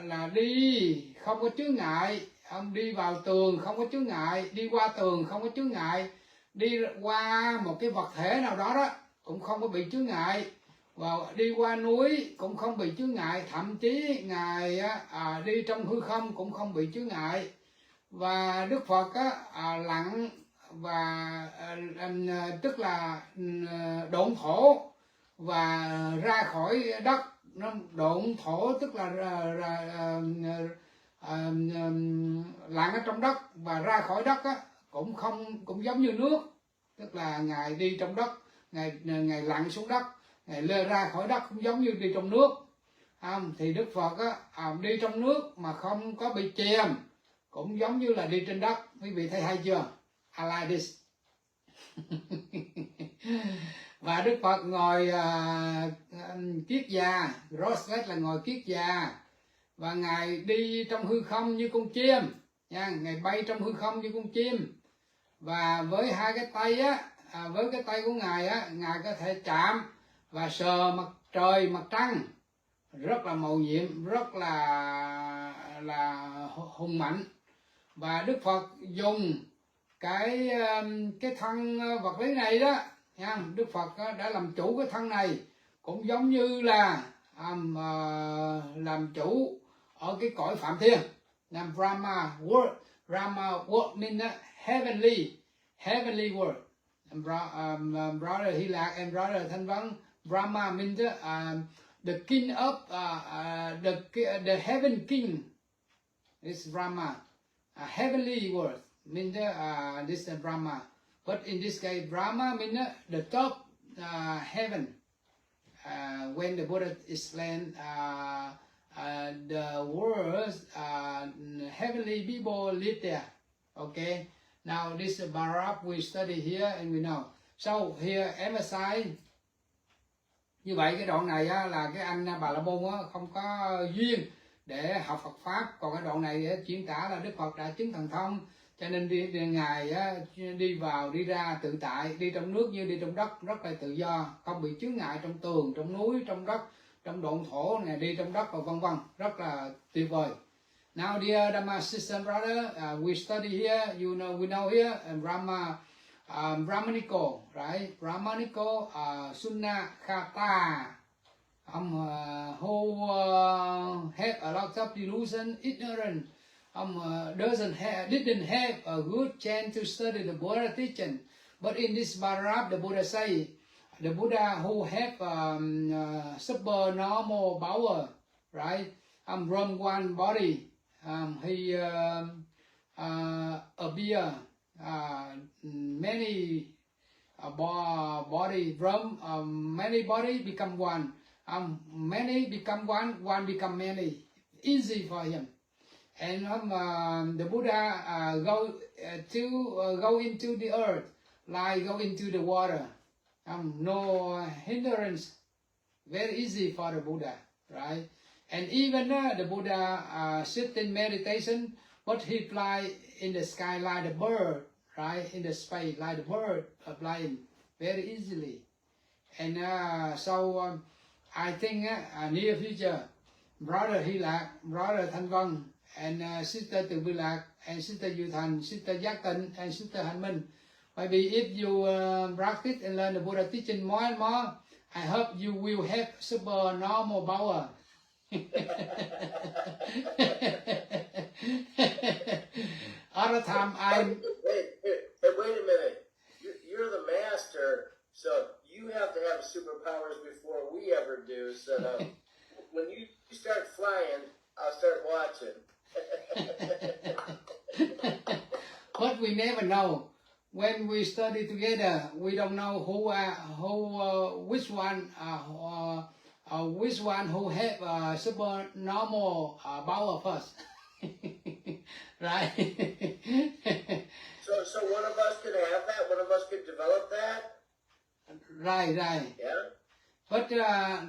là đi không có chướng ngại, ông đi vào tường không có chướng ngại, đi qua tường không có chướng ngại, đi qua một cái vật thể nào đó đó cũng không có bị chướng ngại, và đi qua núi cũng không bị chướng ngại, thậm chí ngài đi trong hư không cũng không bị chướng ngại. Và Đức Phật lặng và tức là độn thổ và ra khỏi đất. Nó độn thổ tức là lặn ở trong đất và ra khỏi đất cũng giống như nước, tức là ngài đi trong đất, ngài lặn xuống đất, ngài lê ra khỏi đất cũng giống như đi trong nước. Thì Đức Phật đi trong nước mà không có bị chìm cũng giống như là đi trên đất. Quý vị thấy hay chưa? I like this. Và Đức Phật ngồi kiết già, Roslet là ngồi kiết già, và ngài đi trong hư không như con chim nha, ngài bay trong hư không như con chim. Và với hai cái tay với cái tay của ngài ngài có thể chạm và sờ mặt trời mặt trăng, rất là màu nhiệm, rất là hùng mạnh. Và Đức Phật dùng cái thân vật lý này đó nha, Đức Phật đã làm chủ cái thân này, cũng giống như là làm chủ ở cái cõi phạm thiên, làm Brahma world. Brahma world means heavenly world. Brother Hy Lạc and brother Thanh Văn, Brahma means the king of the heaven king. This Brahma, heavenly world means this Brahma. But in this case, Brahma means the top heaven. When the Buddha explained the world, heavenly people live there. Okay. Now this paragraph we study here and we know. So here emphasize. Như vậy cái đoạn này là cái anh Bà La Môn không có duyên để học Phật pháp, còn cái đoạn này diễn tả là Đức Phật đã chứng thần thông. Cho nên ngài đi vào đi ra tự tại, đi trong nước như đi trong đất, rất là tự do, không bị chướng ngại trong tường, trong núi, trong đất, trong độn thổ, ngài đi trong đất và vân vân, rất là tuyệt vời. Now, dear Dhamma sister and brother, we study here. You know, we know here Brahmanical, right? Brahmanical Sunakkhatta, who have a lot of delusion, ignorant, didn't have a good chance to study the Buddha teaching. But in this paragraph, the Buddha say, the Buddha who have supernormal power, right? From one body, he appear many body from many body become one. Many become one become many. Easy for him. And the Buddha go into the earth, like go into the water. No hindrance. Very easy for the Buddha, right? And even the Buddha sit in meditation, but he fly in the sky like the bird, right? In the space like the bird flying very easily. And so I think near future, brother Hy Lạc, brother Thanh Vân, and sister Từ Bi Lạc, and sister Du Thành, sister Giác Tịnh, and sister Hạnh Minh. Maybe if you practice and learn the Buddha teaching more and more, I hope you will have super normal power. Other time wait a minute. You're the master, so you have to have superpowers before we ever do. So when you start flying, I'll start watching. But we never know. When we study together, we don't know which one who have super normal power first, right? So one of us could have that. One of us could develop that. Right. Yeah. But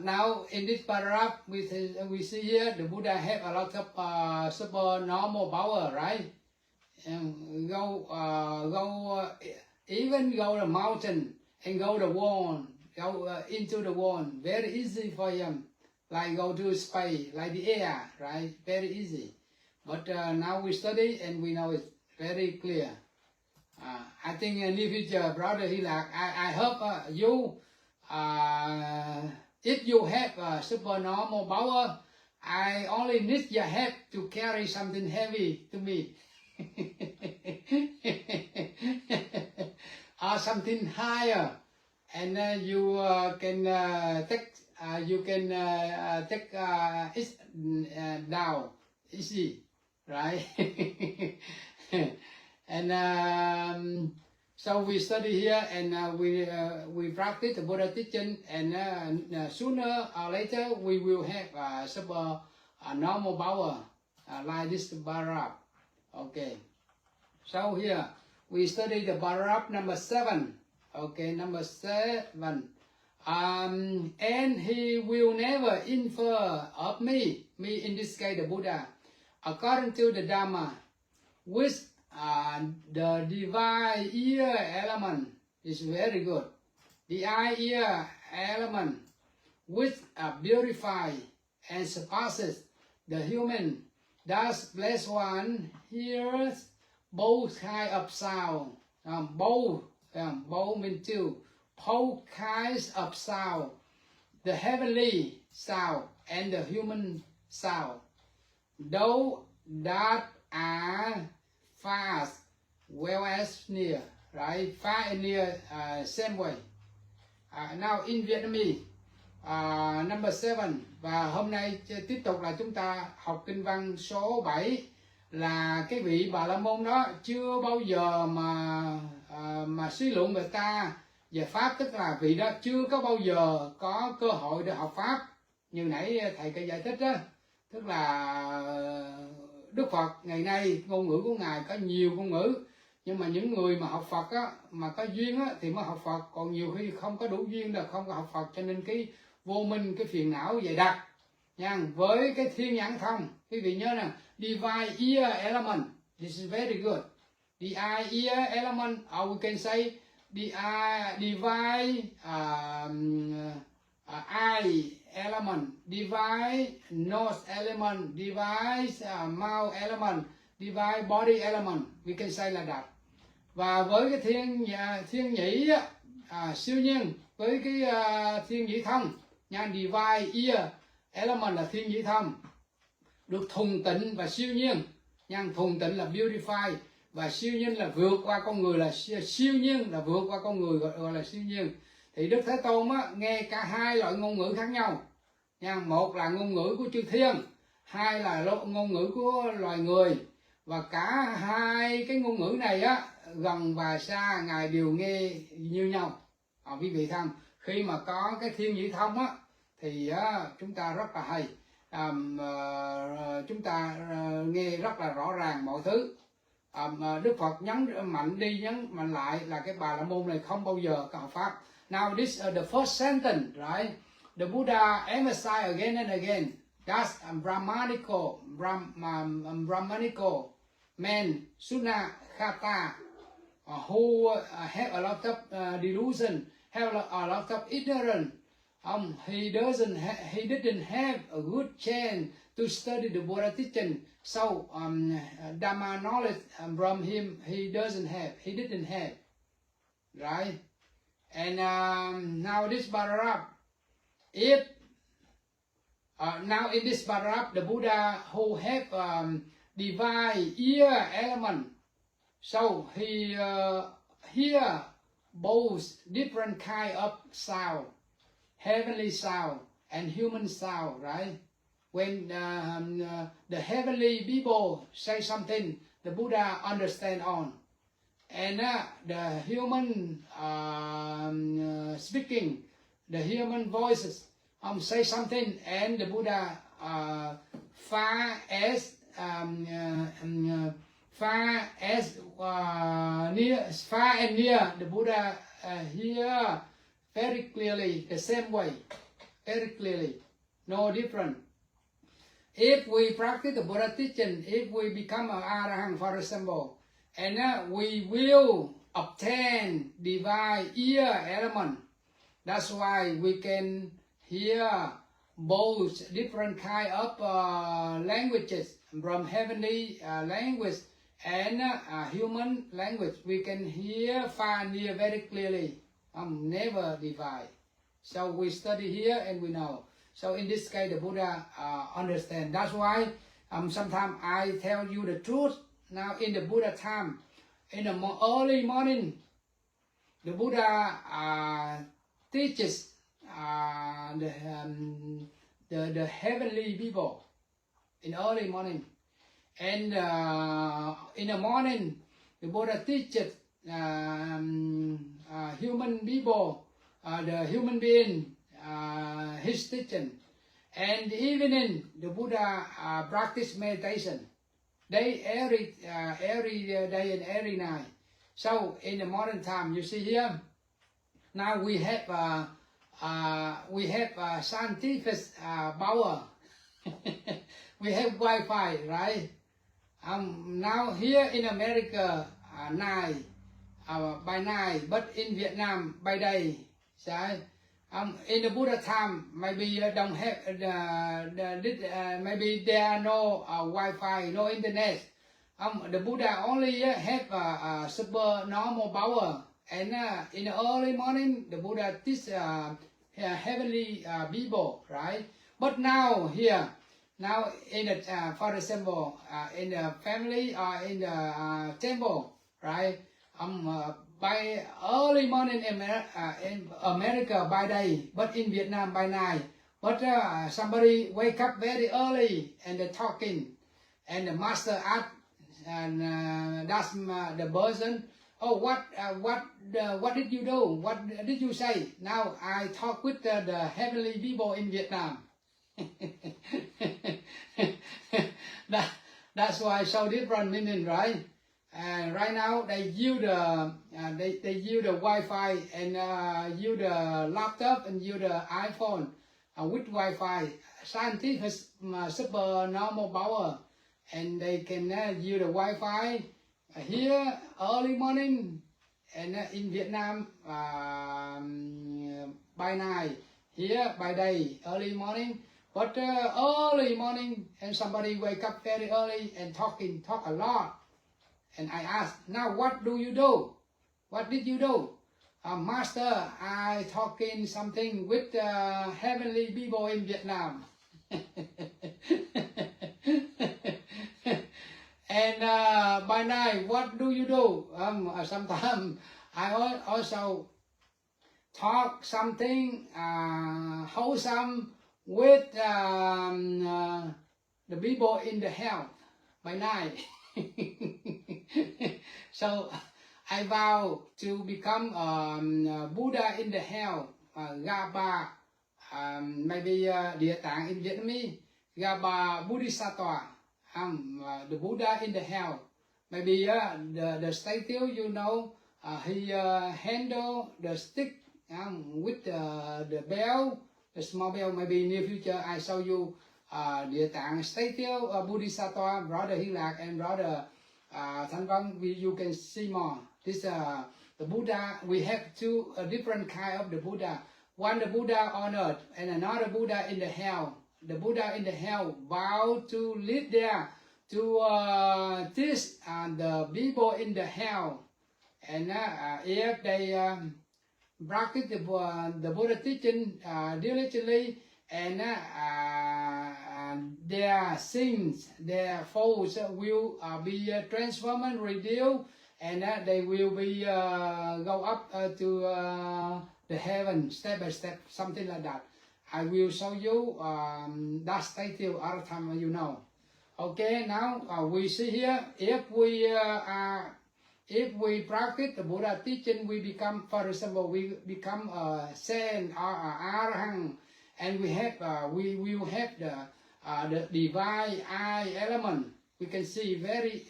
now in this paragraph, we see here the Buddha have a lot of super normal power, right? And even go the mountain and go the wall, go into the wall. Very easy for him, like go to space, like the air, right? Very easy. But now we study and we know it's very clear. I think in the future, brother Hy Lạc, I hope you, if you have super normal power, I only need your head to carry something heavy to me. Or something higher, and you can take it down easy, right? And so we study here, and we practice the Buddha teaching, and sooner or later we will have super normal power like this paragraph. Okay, so here we study the paragraph number 7. Okay, number 7. And he will never infer of me in this case the Buddha, according to the Dhamma, with the divine ear element is very good. The eye ear element, which purified and surpasses the human. Thus, blessed one hears both kinds of sound. Both means two. Both kinds of sound. The heavenly sound and the human sound. Though that are far well as near. Right? Far and near, same way. Now in Vietnamese, number 7. Và hôm nay tiếp tục là chúng ta học kinh văn số 7, là cái vị Bà La Môn đó chưa bao giờ mà suy luận về ta về Pháp, tức là vị đó chưa có bao giờ có cơ hội để học Pháp. Như nãy thầy có giải thích đó, tức là Đức Phật ngày nay ngôn ngữ của Ngài có nhiều ngôn ngữ, nhưng mà những người mà học Phật á, mà có duyên á, thì mới học Phật, còn nhiều khi không có đủ duyên là không có học Phật, cho nên cái vô minh, cái phiền não dày đặc nha. Với cái thiên nhãn thông, quý vị nhớ nè, divine ear element, this is very good. The eye ear element, or we can say the divine eye element, divide nose element, divide mouth element, divide body element. We can say like that. Và với cái thiên nhĩ siêu nhiên, với cái thiên nhĩ thông nha, divide ear element là thiên nhĩ thông, được thuần tịnh và siêu nhiên nha. Thuần tịnh là purified và siêu nhiên là vượt qua con người, là siêu nhiên là vượt qua con người, gọi là siêu nhiên. Thì Đức Thế Tôn nghe cả hai loại ngôn ngữ khác nhau nha. Một là ngôn ngữ của chư thiên, hai là ngôn ngữ của loài người. Và cả hai cái ngôn ngữ này gần và xa Ngài đều nghe như nhau. Quý vị thấy không? Khi mà có cái thiên nhĩ thông thì chúng ta rất là hay, chúng ta nghe rất là rõ ràng mọi thứ. Đức Phật nhấn mạnh đi nhấn mạnh lại là cái Bà La Môn này không bao giờ có pháp. Now this the first sentence, right? The Buddha emphasized again and again that's Brahmanical man Sunakkhatta who have a lot of delusion, have a lot of ignorance. He didn't have a good chance to study the Buddha teaching, so Dhamma knowledge from him he didn't have, right? And now this paragraph, now in this paragraph, the Buddha who have divine ear element, so he hear both different kind of sound, heavenly sound and human sound, right? When the heavenly people say something, the Buddha understand on. And the human speaking, the human voices say something, and the Buddha far and near, the Buddha hear very clearly, the same way, very clearly, no different. If we practice the Buddha teaching, if we become an Arahant, for example, and we will obtain divine ear element. That's why we can hear both different kind of languages, from heavenly language and human language. We can hear far and near very clearly. Never divide. So we study here and we know. So in this case, the Buddha understand. That's why sometimes I tell you the truth. Now in the Buddha time, in the early morning, the Buddha teaches the heavenly people in early morning. And in the morning, the Buddha teaches human people, the human being, his teaching. And evening, the Buddha practice meditation. Every day and every night. So in the modern time, you see here, now we have scientific power. We have Wi-Fi, right? Now here in America, night by night, but in Vietnam by day. So, in the Buddha time, maybe don't have maybe there are no Wi-Fi, no internet. The Buddha only have super normal power, and in the early morning, the Buddha teach heavenly people, right? But now here, now in the for example, in the family or in the temple, right? By early morning in America by day, but in Vietnam by night. But somebody wake up very early and they're talking, and the master asked, and that's the person. Oh, what did you do? What did you say? Now I talk with the heavenly people in Vietnam. That's why so different meaning, right? And right now they use the they use the Wi-Fi and use the laptop and use the iPhone with Wi-Fi, scientific super normal power, and they can use the Wi-Fi here early morning, and in Vietnam by night here by day, early morning. But early morning, and somebody wake up very early and talk a lot. And I ask, now what do you do? What did you do? Master, I talking something with heavenly people in Vietnam. And by night, what do you do? Sometimes I also talk something wholesome with the people in the hell by night. So I vow to become Buddha in the hell, Gaba, maybe Địa Tạng in Vietnamese, Gaba Bodhisattva, the Buddha in the hell. Maybe the statue, you know, he handle the stick with the bell, the small bell. Maybe in the near future I show you Địa Tạng statue, Bodhisattva, Brother Hy Lạc and Brother Thanh Văn. You can see more. This the Buddha. We have two different kind of the Buddha. One the Buddha on earth and another Buddha in the hell. The Buddha in the hell vow to live there to teach the people in the hell. And if they practice the Buddha teaching diligently, and their sins, their faults will be transformed and revealed, and they will be go up to the heaven step by step, something like that. I will show you that statue other time, you know. Okay, now we see here, if we practice the Buddha teaching, we become, for example, we become a saint or arahant, and we will have the divine eye element. We can see very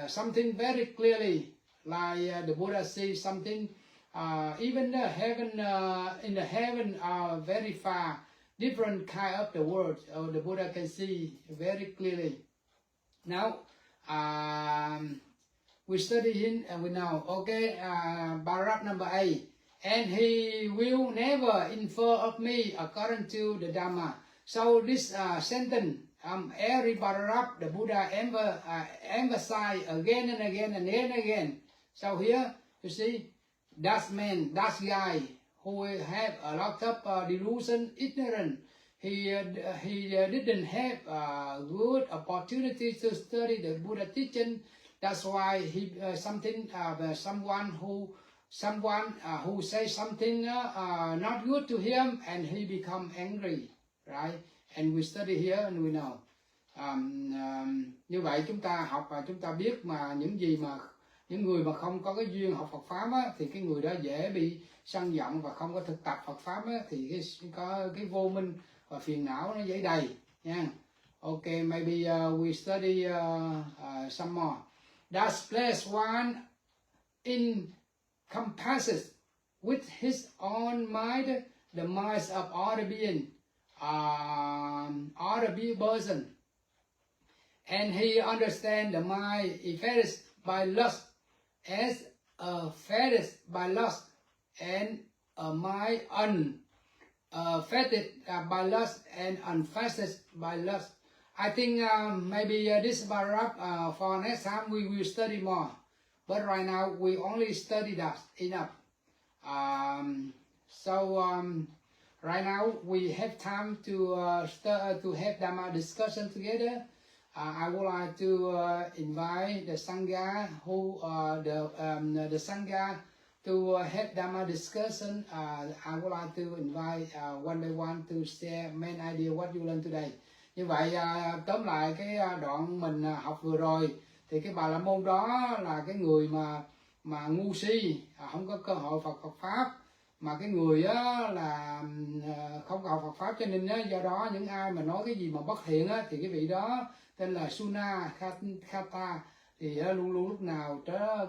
something very clearly, like the Buddha sees something. Even the heaven, in the heaven are very far, different kind of the world. The Buddha can see very clearly. Now we study in and we know. Okay, paragraph number 8. And he will never infer of me according to the Dhamma. So this sentence, every paragraph, the Buddha emphasize again and again and again and again. So here, you see, that man, that guy who have a lot of delusion, ignorant, he didn't have good opportunity to study the Buddha teaching. That's why he someone who says something not good to him, and he become angry, right? And we study here and we know. Như vậy chúng ta học và chúng ta biết mà những người mà không có cái duyên học Phật pháp á, thì cái người đó dễ bị sân giận và không có thực tập Phật pháp á, thì có cái vô minh và phiền não nó dễ đầy nha. Okay, maybe we study some more. That's place one encompasses with his own mind the minds of other being, other person, and he understands the mind affected by lust as affected by lust, and a mind unaffected by lust and unfasted by lust. I think maybe this paragraph for next time we will study more. But right now we only study that enough. Right now we have time to have Dhamma discussion together. I would like to invite the Sangha the Sangha to have Dhamma discussion. I would like to invite one by one to share main idea what you learned today. Như vậy tóm lại cái đoạn mình học vừa rồi, thì cái Bà La Môn đó là cái người mà ngu si, không có cơ hội Phật pháp, mà cái người á là không có học Phật pháp, cho nên do đó những ai mà nói cái gì mà bất thiện á, thì cái vị đó tên là Sunakkhatta, thì luôn luôn lúc nào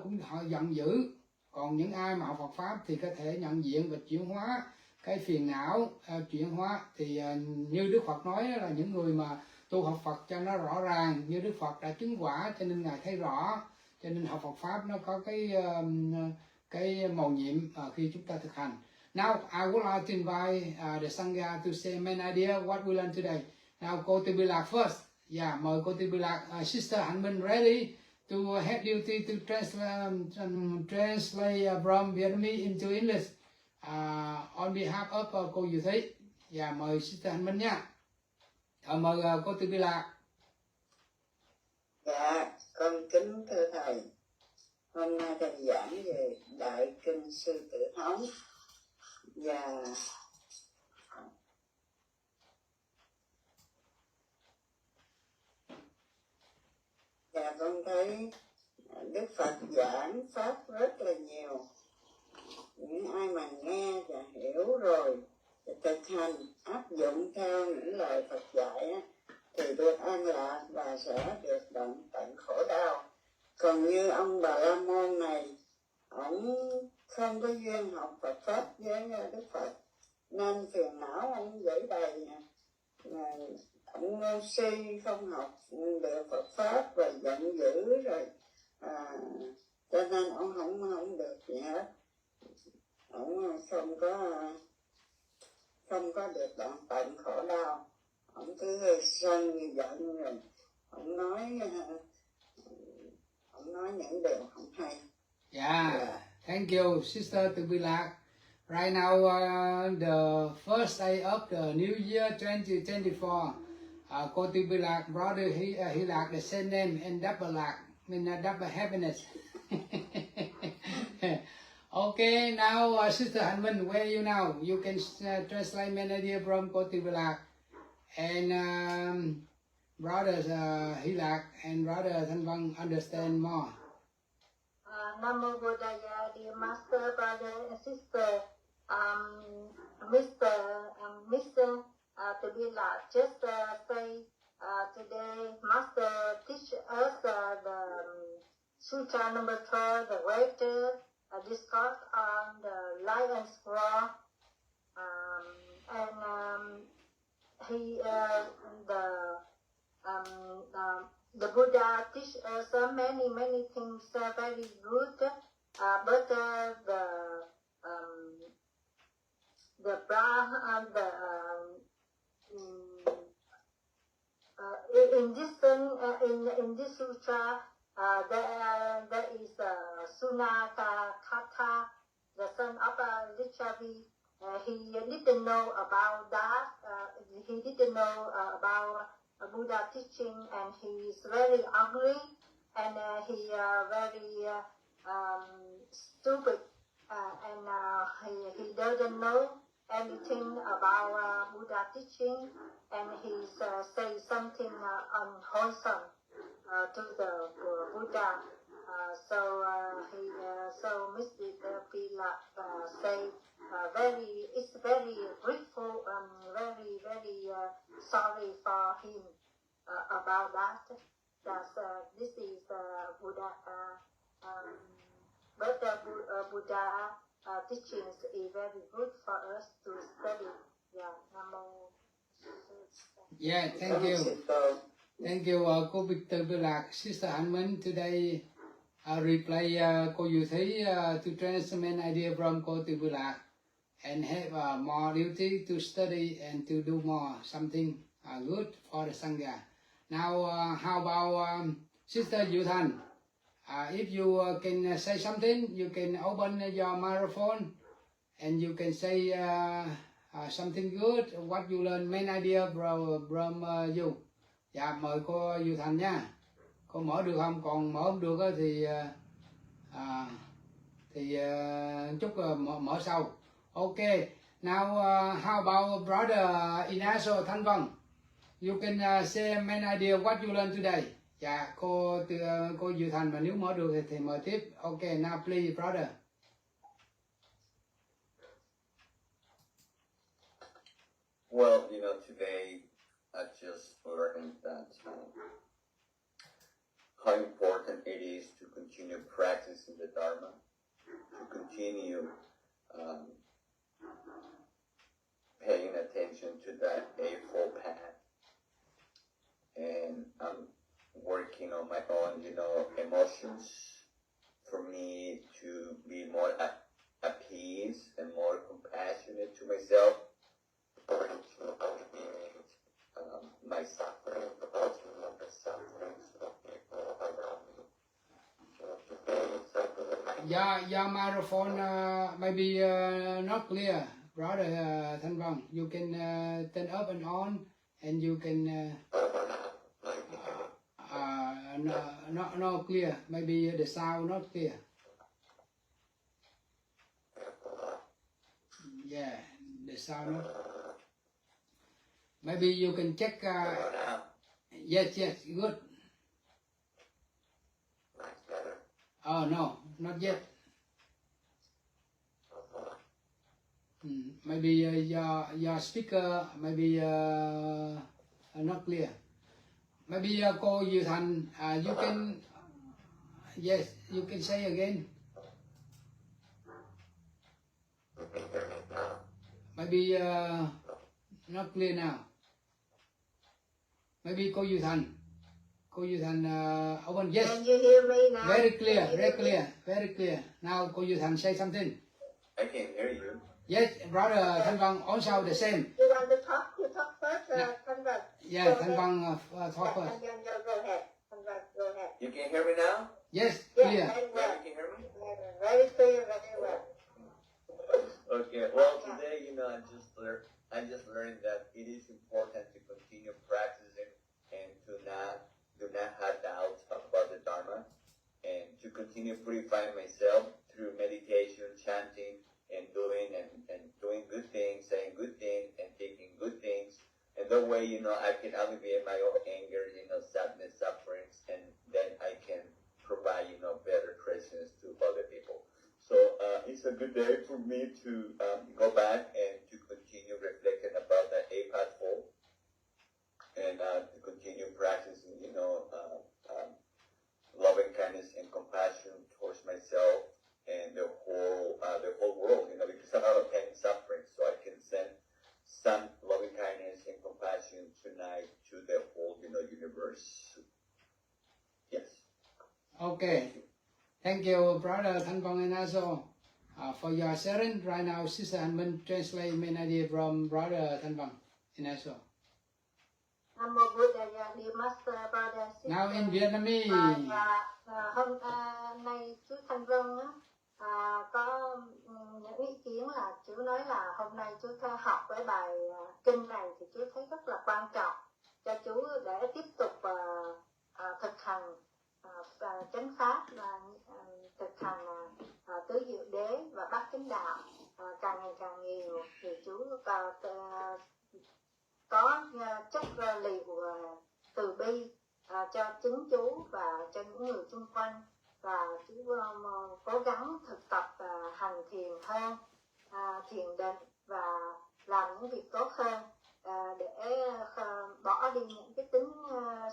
cũng họ giận dữ. Còn những ai mà học Phật pháp thì có thể nhận diện và chuyển hóa cái phiền não, chuyển hóa. Thì như Đức Phật nói là những người mà tu học Phật cho nó rõ ràng, như Đức Phật đã chứng quả cho nên Ngài thấy rõ, cho nên học Phật pháp nó có cái mầu nhiệm khi chúng ta thực hành. Now I would like to invite the Sangha to say main idea what we learned today. Now cô Tư Bi Lạc first. Yeah, mời cô Tư Bi Lạc. Sister Hạnh Minh ready to head duty to translate from Vietnamese into English on behalf of cô Diệu Thí. Yeah, mời Sister Hạnh Minh nha. Mời cô Tư Bi Lạc. Dạ, con kính thưa thầy. Hôm nay thầy giảng về Đại Kinh Sư Tử Hống và con thấy Đức Phật giảng Pháp rất là nhiều. Những ai mà nghe và hiểu rồi thực hành áp dụng theo những lời Phật dạy thì được an lạc và sẽ được đoạn tận khổ đau. Còn như ông Bà La Môn này, ông không có duyên học Phật Pháp với Đức Phật, nên phiền não ông dễ đầy. Ông ngu si không học được Phật Pháp và giận dữ rồi, cho nên ông không được gì hết. Ông không có được đoạn tận khổ đau. Ông cứ sân giận rồi ông nói những điều không hay. Yeah, thank you, Sister Tư Bi Lạc. Right now, the first day of the new year 2024, cô Tư Bi Lạc, brother Hy Lạc, the same name, and double Lạc, mean double happiness. Okay, now Sister Hạnh Minh, where are you now? You can translate main idea from cô Tư Bi Lạc. And brothers Hy Lạc and brother Thanh Văn understand more. Namo Buddhaya, dear Master, brother and sister, Mr. To be like, just say today, Master teach us the Sutta number 12, the greater discourse on the light and scroll, and the Buddha teach us many things very good, but in this sutra there is Sunakkhatta, the son of Lichavi. He didn't know about that. He didn't know about Buddha teaching, and he is very angry, and he very stupid, and he doesn't know anything about Buddha teaching, and he say something unwholesome to the Buddha. So Mr. Pila say it's very grateful and very sorry for him about that. This is Buddha, but Buddha teachings is very good for us to study. Yeah, Namo. Yeah, thank you. Thank you, cô Tư Bi Lạc. Sister Hạnh Minh today replay cô Diệu Thí to transmit main idea from cô Tư Bi Lạc and have more duty to study and to do more something good for the Sangha. Now, how about Sister Diệu Thành? If you can say something, you can open your microphone and you can say something good, what you learn, main idea from you. Dạ, mời cô Diệu Thành nha. Cô mở được không? Còn mở không được thì chút mở sau. Okay, now how about brother Inaso Thanh Văn? You can say main idea what you learned today. Dạ, cô Diệu Thành mà nếu mở được thì mời tiếp. Okay, now please brother. Well, today I just learned that how important it is to continue practicing the Dharma, to continue paying attention to that Eightfold Path, and I'm working on my own, emotions for me to be more at peace and more compassionate compassionate to myself, to alleviate my suffering, to alleviate the sufferings of people around me. Your microphone maybe not clear, brother Thanh Văn. You can turn up and on, and you can not clear. Maybe the sound not clear. Yeah, the sound not. Maybe you can check. Yes, good. Oh no, not yet. Maybe your speaker maybe not clear. Maybe cô Diệu Thành, you can, yes, you can say again. Maybe not clear now. Maybe cô Diệu Thành, open, yes. Can you hear me now? Very clear, very clear. Now cô Diệu Thành say something. I can hear you. Yes, brother Thanh Văn also the same. You want to talk? You talk first, Thanh Văn. Yeah, Thanh Văn talk first. And then go ahead. Thanh Văn, go ahead. You can hear me now? Yes, Yeah, clear. very Yeah, well. you can hear me? Very clear, very well. Okay, well today, I just learned that it is important to continue practicing and do not have doubts about the Dharma, and to continue purifying myself through meditation, chanting, and doing good things, saying good things, and taking good things. And that way, I can alleviate my own anger, sadness, sufferings, and then I can provide, better presence to other people. So it's a good day for me to go back and to continue reflecting about the Eightfold, and to continue practicing, loving kindness and compassion towards myself and the whole world, because I'm out of pain and suffering, so I can send some loving kindness and compassion tonight to the whole, universe. Yes. Okay. Thank you, brother Thanh Văn and also for your sharing. Right now, Sister Anh Minh translate main idea from brother Thanh Văn and also. Nam mô Buddha, dear Master, brother, sister. Now in Vietnamese. Hôm nay chú Thanh Vân có những ý kiến là chú nói là hôm nay chú học cái bài kinh này thì chú thấy rất là quan trọng cho chú để tiếp tục thực hành chánh pháp và thực hành tứ diệu đế và bát chánh đạo càng ngày càng nhiều, thì chú có chất liệu từ bi cho chính chú và cho những người xung quanh, và chú cố gắng thực tập hành thiền hơn, thiền định và làm những việc tốt hơn để bỏ đi những cái tính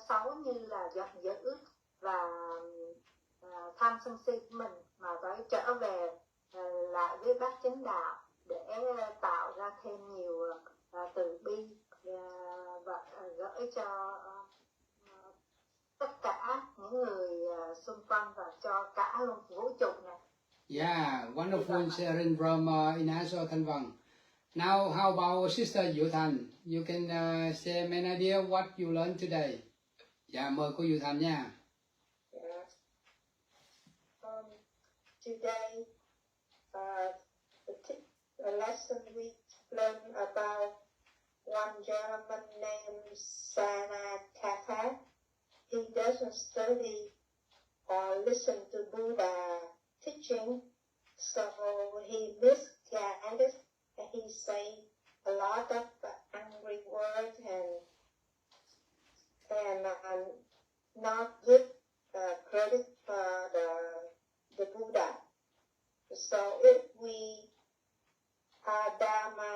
xấu như là giận dữ và tham sân si của mình, mà phải trở về lại với bát chánh đạo để tạo ra thêm nhiều từ bi và gửi cho tất cả những người xung quanh và cho cả luôn vũ trụ này. Yeah, wonderful sharing from Inaso Thanh Văn. Now, how about Sister Diệu Thành? You can share main idea what you learned today. Dạ, mời cô Diệu Thành nha. Today, the lesson we learned about one gentleman named Sunakkhatta. He doesn't study or listen to Buddha teaching, so he misguided, and he say a lot of angry words and not good credit for the Buddha. So if we are Dhamma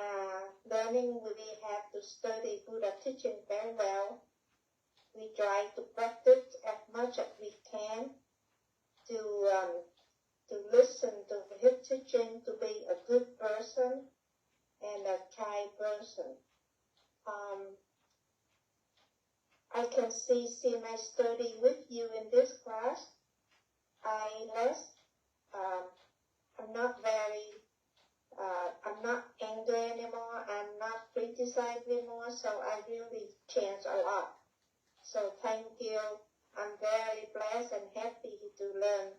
learning, we have to study Buddha teaching very well. We try to practice as much as we can to listen to his teaching, to be a good person and a kind person. I can see my study with you in this class. I'm not very I'm not angry anymore. I'm not criticizing anymore. So I really changed a lot. So thank you. I'm very blessed and happy to learn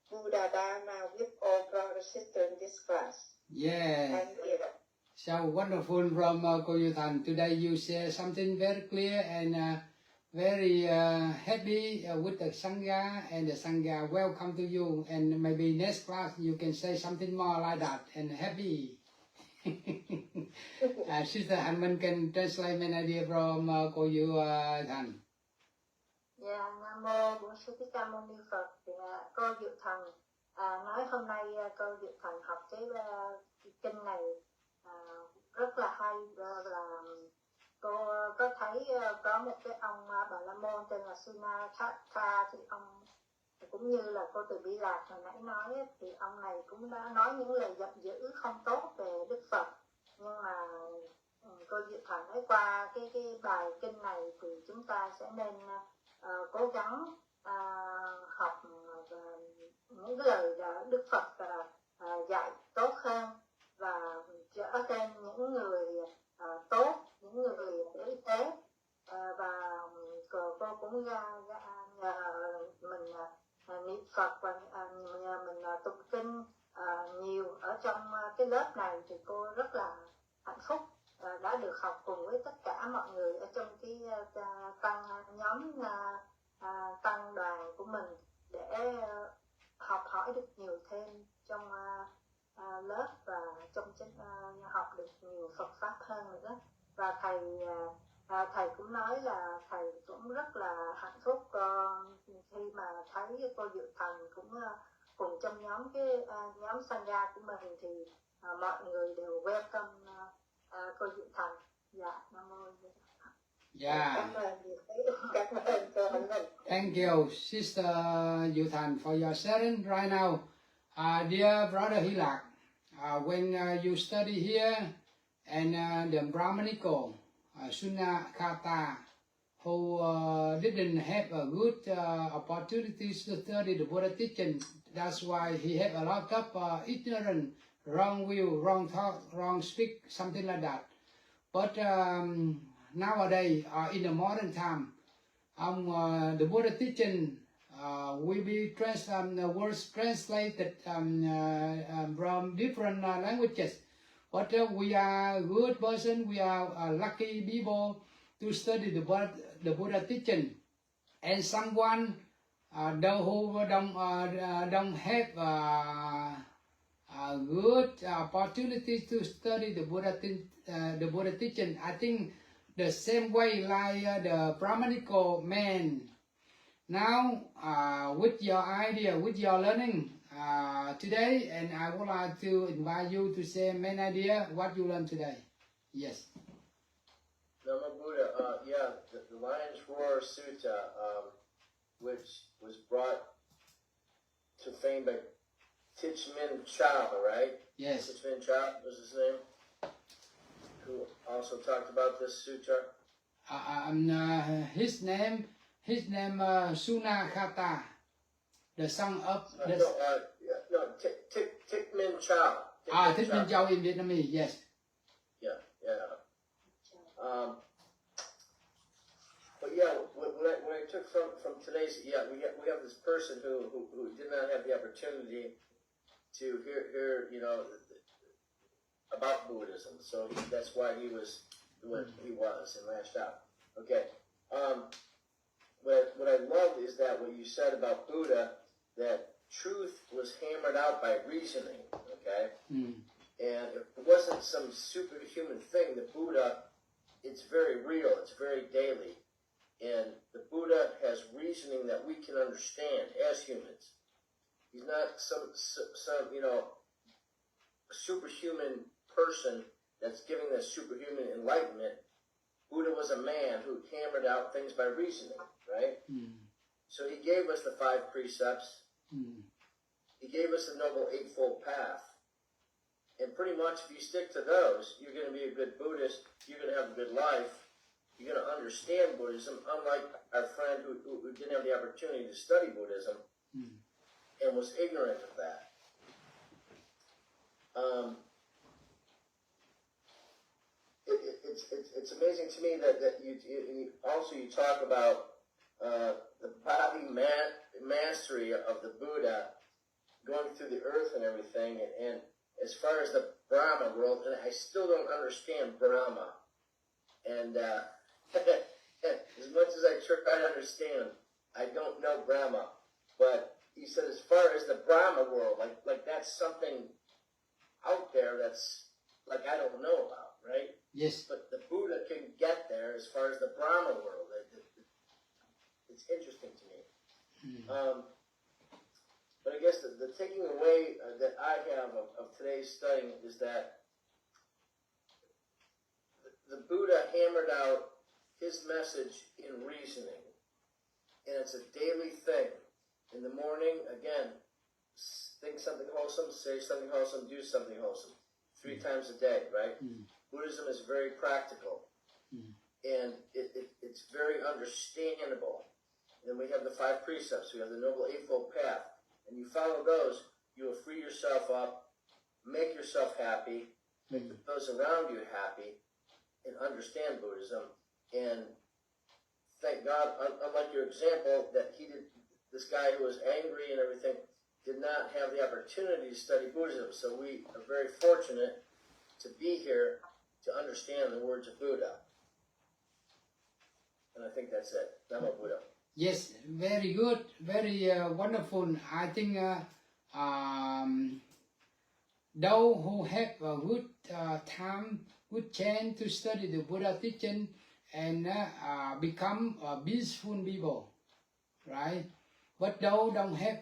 Buddha Dharma with all brothers and sisters in this class. Yeah. Thank you. So wonderful from Cô Diệu Thành. Today you share something very clear and very happy with the Sangha, and the Sangha welcome to you, and maybe next class you can say something more like that and happy. Sister Hanman can translate many idea from Cô Diệu Thành. Dạ, Nam mô Bổn Sư Thích Ca Mâu Ni Phật. Cô Diệu Thành nói hôm nay cô Diệu Thành học cái kinh này rất là hay, là cô có thấy có một cái ông Bà La Môn tên là Sunakkhatta, thì ông cũng như là cô Từ Bi Lạc hồi nãy nói, thì ông này cũng đã nói những lời giận dữ không tốt về Đức Phật. Nhưng mà cô Diệu Thành nói qua cái bài kinh này thì chúng ta sẽ nên cố gắng học những cái lời Đức Phật dạy tốt hơn, và trở thành những người tốt, những người y tế. Và cô cũng nhờ mình niệm Phật và nhờ mình tụng kinh nhiều ở trong cái lớp này, thì cô rất là hạnh phúc đã được học cùng với tất cả mọi người ở trong cái tăng nhóm tăng đoàn của mình, để học hỏi được nhiều thêm trong lớp, và trong học được nhiều Phật pháp hơn nữa. Và thầy cũng nói là thầy cũng rất là hạnh phúc khi mà thấy cô Diệu Thành cũng cùng trong nhóm nhóm Sangha của mình, thì mọi người đều welcome cô Diệu Thành. Dạ, Nam mô. Yeah. Cảm ơn cô Hồng Vân. Thank you, Sister Diệu Thành, for your sharing right now. Dear brother Hilak, when you study here, and the Brahmanical Sunakkhatta, who didn't have a good opportunities to study the Buddha teaching, that's why he had a lot of ignorance, wrong view, wrong thought, wrong speak, something like that. But nowadays, in the modern time, the Buddha teaching will be words translated from different languages. But we are good person, we are lucky people to study the Buddha teaching. And someone who don't have good opportunities to study the Buddha teaching, I think the same way like the Brahmanical man. Now, with your idea, with your learning today, and I would like to invite you to say main idea what you learned today. Yes. Nama Buddha, yeah, the Lion's Roar Sutta, which was brought to fame by Thich Minh Chau, right? Yes. Thich Minh Chau was his name, who also talked about this sutta. His name Sunakkhatta, the son of the Thich Minh Chau. Thich Minh Chau in Vietnamese, yes. Yeah. But yeah, what I took from today's, we have this person who did not have the opportunity to hear about Buddhism, so that's why he was what he was and lashed out. Okay. What I love is that what you said about Buddha, that truth was hammered out by reasoning, okay? And it wasn't some superhuman thing. The Buddha, it's very real, it's very daily. And the Buddha has reasoning that we can understand as humans. He's not some superhuman person that's giving us superhuman enlightenment. Buddha was a man who hammered out things by reasoning, right? So he gave us the 5 precepts. He gave us the Noble Eightfold Path. And pretty much if you stick to those, you're going to be a good Buddhist, you're going to have a good life, you're going to understand Buddhism, unlike our friend who didn't have the opportunity to study Buddhism and was ignorant of that. it's amazing to me that you also you talk about the body mastery of the Buddha going through the earth and everything, and as far as the Brahma world, and I still don't understand Brahma, and as much as I try to understand, I don't know Brahma. But he said, as far as the Brahma world, like that's something out there that's like I don't know about, right? Yes. But the Buddha can get there as far as the Brahma world. It's interesting to me. But I guess the taking away that I have of today's studying is that the Buddha hammered out his message in reasoning. And it's a daily thing. In the morning, again, think something wholesome, say something wholesome, do something wholesome. 3 times a day, right? Buddhism is very practical. And it's very understandable. And we have the 5 precepts. We have the Noble Eightfold Path. And you follow those, you will free yourself up, make yourself happy, make those around you happy, and understand Buddhism. And thank God, unlike your example, that this guy who was angry and everything, did not have the opportunity to study Buddhism. So we are very fortunate to be here to understand the words of Buddha. And I think that's it. Namo Buddha. Yes, very good, very wonderful. I think those who have a good time, good chance to study the Buddha teaching and become peaceful people, right? But those don't have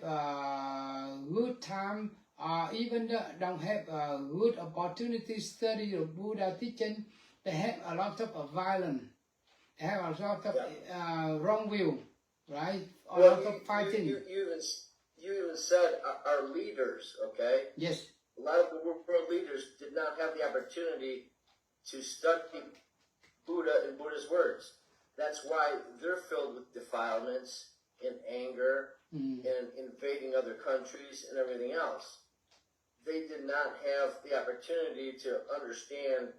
good time, even don't have a good opportunity to study the Buddha teaching, they have a lot of violence, they have a lot of wrong view, right? A lot of fighting. You even said our leaders, okay? Yes. A lot of the world leaders did not have the opportunity to study Buddha and Buddha's words. That's why they're filled with defilements and anger and invading other countries and everything else. They did not have the opportunity to understand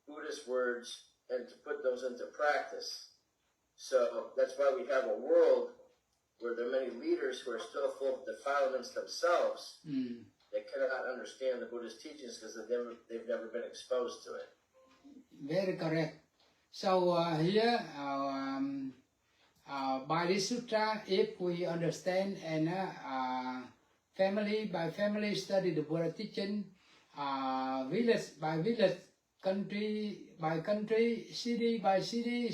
Buddhist words and to put those into practice. So that's why we have a world where there are many leaders who are still full of defilements themselves. They cannot understand the Buddhist teachings because they've never been exposed to it. Very correct. So here, by this sutra, if we understand and family by family study the Buddha teaching, village by village, country by country, city by city,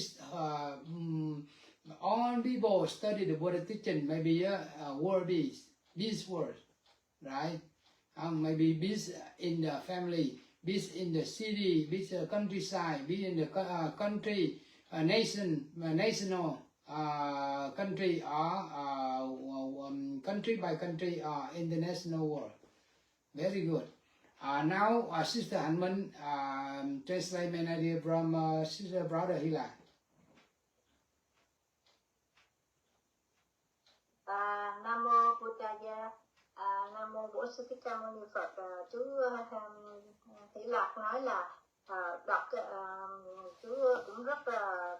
all people study the Buddha teaching, maybe world peace world, right? Maybe peace in the family, peace in the city, peace in the countryside, peace in the country, national country, or country by country, or international world. Very good. Now, Sister Hanman, translate my idea from Sister Brother Hila. Nam mô Buddhaya. Nam mô Bổn Sư Thích Ca Mâu Ni Phật. Chú Hỷ Lạc nói là đọc chú cũng rất là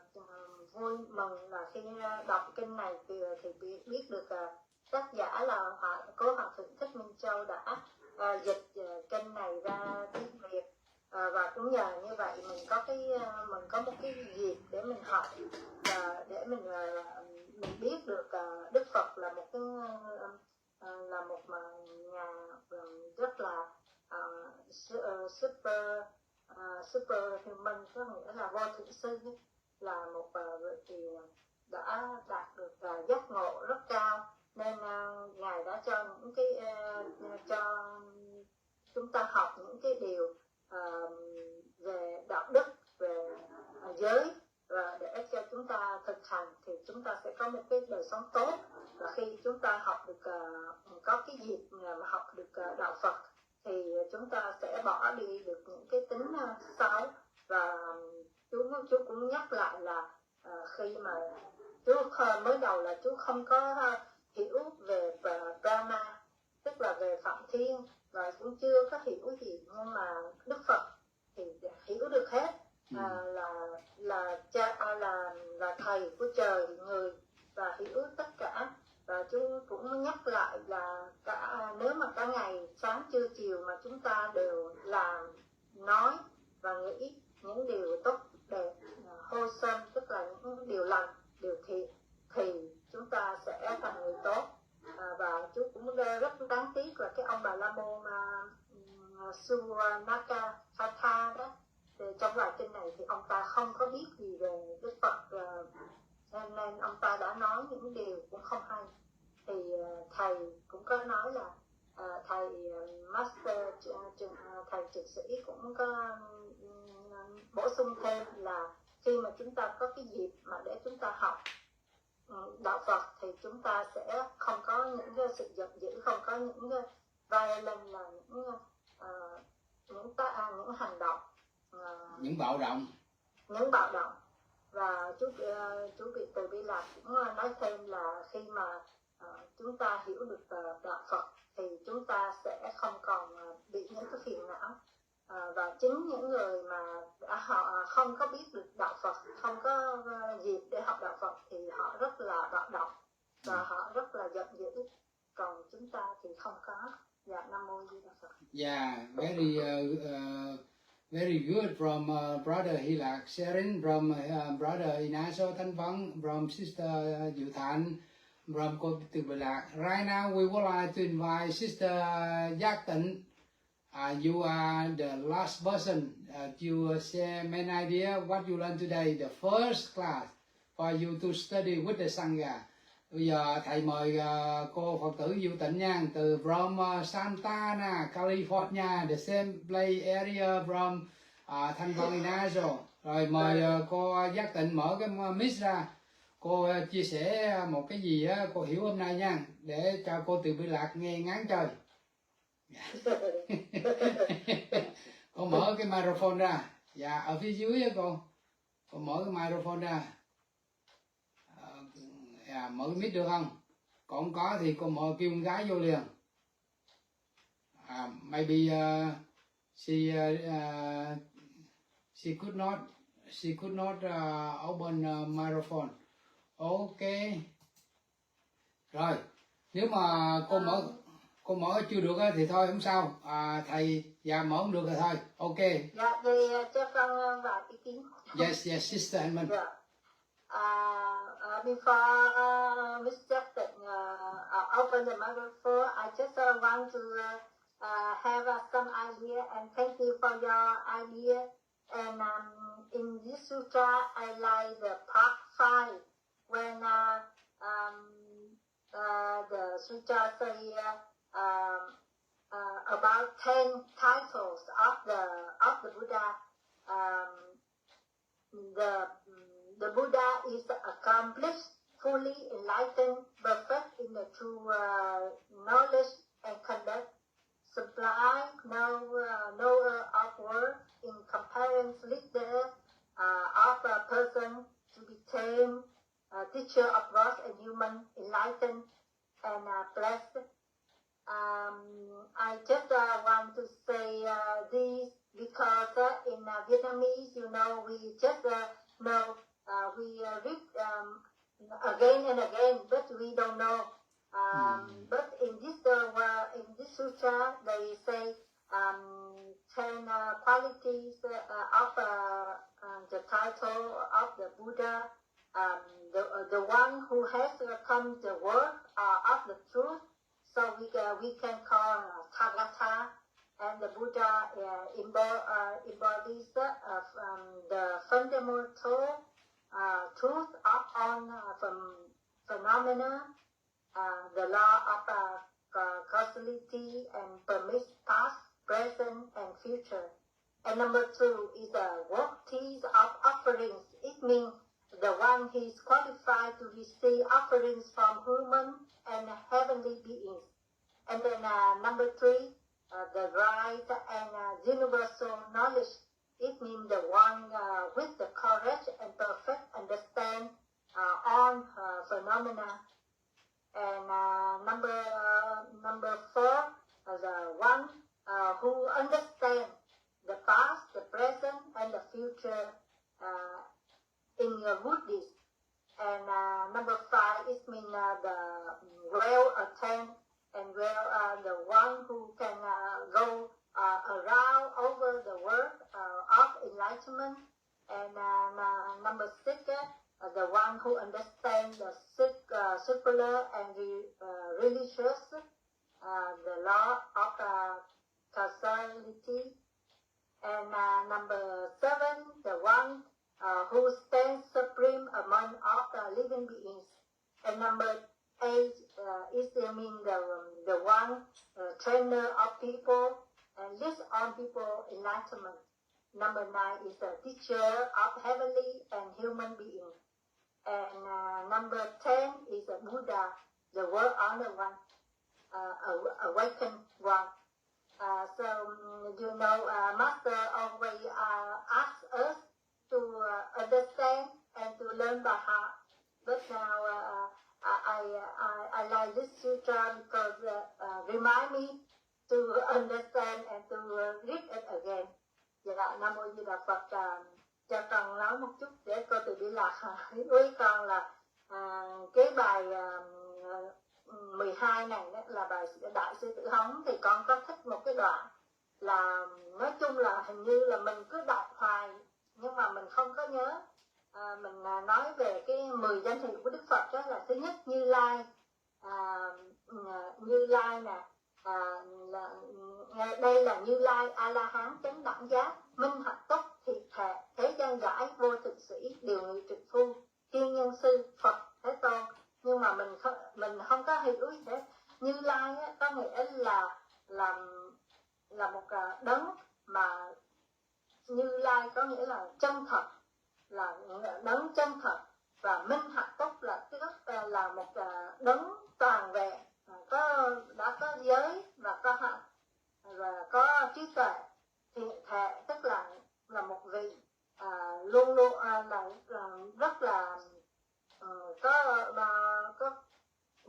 vui mừng là khi đọc kinh này thì biết được tác giả là Cố Hòa Thượng Thích Minh Châu đã dịch kinh này ra tiếng Việt, và cũng nhờ như vậy mình có một cái dịp để mình học và để mình biết được Đức Phật là một nhà rất là super human, có nghĩa là vô thượng sư, là một vị đã đạt được giác ngộ rất cao, nên ngài đã cho những cái cho chúng ta học những cái điều về đạo đức, về giới, và để cho chúng ta thực hành thì chúng ta sẽ có một cái đời sống tốt. Và khi chúng ta học được có cái dịp mà học được đạo Phật thì chúng ta sẽ bỏ đi được những cái tính xấu. Và chú cũng nhắc lại là khi mà chú mới đầu là chú không có hiểu về Brahma, tức là về Phạm Thiên, và cũng chưa có hiểu gì, nhưng mà Đức Phật thì hiểu được hết, là nhắc lại là nếu mà cả ngày sáng trưa chiều mà chúng ta đều làm, nói và nghĩ những điều tốt đẹp, wholesome, tức là những điều lành, điều thiện, thì chúng ta sẽ thành người tốt. Và chú cũng rất đáng tiếc là cái ông Bà La Môn Sunakkhatta đó, thì trong bài kinh này thì ông ta không có biết gì về Đức Phật, nên ông ta đã nói những điều cũng không hay. Thì thầy cũng có nói là thầy master, thầy trực sĩ cũng có bổ sung thêm là khi mà chúng ta có cái dịp mà để chúng ta học đạo Phật thì chúng ta sẽ không có những cái sự giận dữ, không có những cái violence, là những hành động, những bạo động. Và chú Từ Bi Lạc cũng nói thêm là khi mà chúng ta hiểu được đạo Phật thì chúng ta sẽ không còn bị những cái phiền não. Và chính những người mà họ không có biết được đạo Phật, không có dịp để học đạo Phật thì họ rất là bạo động và họ rất là giận dữ. Còn chúng ta thì không có. Dạ, Nam Mô Di Đà Phật. Yeah, very good from brother Hilak sharing, from brother Inaso Thanh Văn, from sister Diệu Thạnh, from cô Từ Bi Lạc. Right now we would like to invite sister Giác Tịnh. You are the last person to share main idea what you learned today, the first class for you to study with the Sangha. Bây giờ thầy mời cô Phật tử Diệu Tịnh nha, từ from Santa Ana, California, the same place area from Thanh Văn Inazo. Rồi mời cô Giác Tịnh mở cái mic ra, cô chia sẻ một cái gì á cô hiểu hôm nay nha, để cho cô Từ Bi Lạc nghe ngán trời. Cô mở cái microphone ra. Dạ, ở phía dưới á cô mở cái microphone ra. Mở cái mic được không? Còn không có thì cô mở kêu con gái vô liền. Maybe she could not open microphone. Okay. Rồi, nếu mà cô mở chưa được thì thôi không sao. Thầy mở không được thì thôi. Okay. Dạ, thì cho con vào ý kiến. Yes, sister and mình. Yeah. Before Ms. Jackson open the microphone, I just want to have some idea, and thank you for your idea. And in this sutra, I like the part 5 when the sutra say about 10 titles of the Buddha. The Buddha is accomplished, fully enlightened, perfect in the true knowledge and conduct, sublime, knower of words, incomparable leader of a person to be tamed, teacher of gods and human, enlightened and blessed. I just want to say this because in Vietnamese, we just know. We read again and again, but we don't know. But in this sutra, they say 10 qualities of the title of the Buddha. The one who has come the word of the truth, so we can call Tathagata, and the Buddha embodies the fundamental truth of all phenomena, the law of causality, and permits past, present, and future. And number 2 is the worthies of offerings. It means the one who is qualified to receive offerings from human and heavenly beings. And then number 3, the right and universal knowledge. It means the one with the courage and perfect understand all phenomena. And number 4, the one who understands the past, the present, and the future in Buddhism. And number 5, it means the well-attained will the one who can go around over the world of enlightenment. And number 6, the one who understands the secular and religious, the law of causality. And number 7, the one who stands supreme among all the living beings. And number 8 is the one trainer of people and leads on people enlightenment. Number 9 is the teacher of heavenly and human beings. And number 10 is the Buddha, the world honored one, awakened one. So Master always asks us to understand and to learn by heart. But now I like this sutra because remind me to understand and to read it again. Dạ, Nam Mô Di Đà Phật. Cho con nói một chút để cô từ đi lạc với con là cái bài 12 này đó là bài Đại Sư Tử Hống. Thì con có thích một cái đoạn là nói chung là hình như là mình cứ đọc hoài nhưng mà mình không có nhớ. Mình nói về cái 10 danh hiệu của Đức Phật, đó là thứ nhất Như Lai. Như Lai nè, đây là Như Lai A La Hán chánh đẳng giác, minh hạnh túc, thiệt thệ, thế gian giải, vô thượng sĩ, điều ngự trực phu, thiên nhân sư, Phật Thế Tôn. Nhưng mà mình không có hiểu gì hết. Như Lai á, có nghĩa là một đấng mà Như Lai có nghĩa là chân thật, là đấng chân thật, và minh hạnh túc là tức là một đấng toàn vẹn, đã có giới và có hạnh và có trí tuệ. Thiện thệ tức là một vị luôn luôn là rất là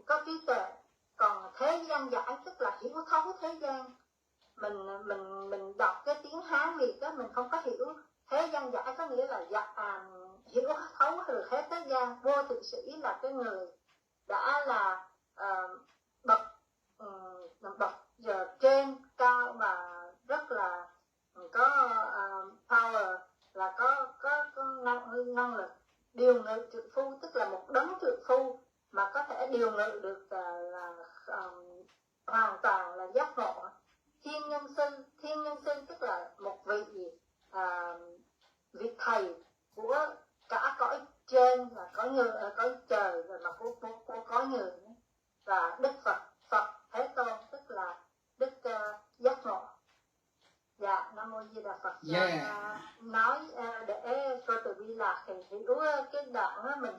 có trí tuệ. Còn thế gian giải tức là hiểu thấu thế gian. Mình đọc cái tiếng Hán Việt đó, mình không có hiểu. Thế gian giải có nghĩa là hiểu thấu được hết thế gian. Vô thượng sĩ là cái người đã là bậc giờ trên cao và rất là có power, là có năng lực. Điều ngự trượng phu tức là một đấng trượng phu mà có thể điều ngự được là hoàn toàn là giác ngộ. Thiên nhân sư tức là một vị thầy của cả cõi trên, là cõi trời rồi mà của cõi người. Và Đức Phật Thế Tôn tức là Đức giác ngộ. Dạ, Nam Mô Di Đà Phật. Nói để cô từ bi lạc thì hiểu cái đoạn đó mình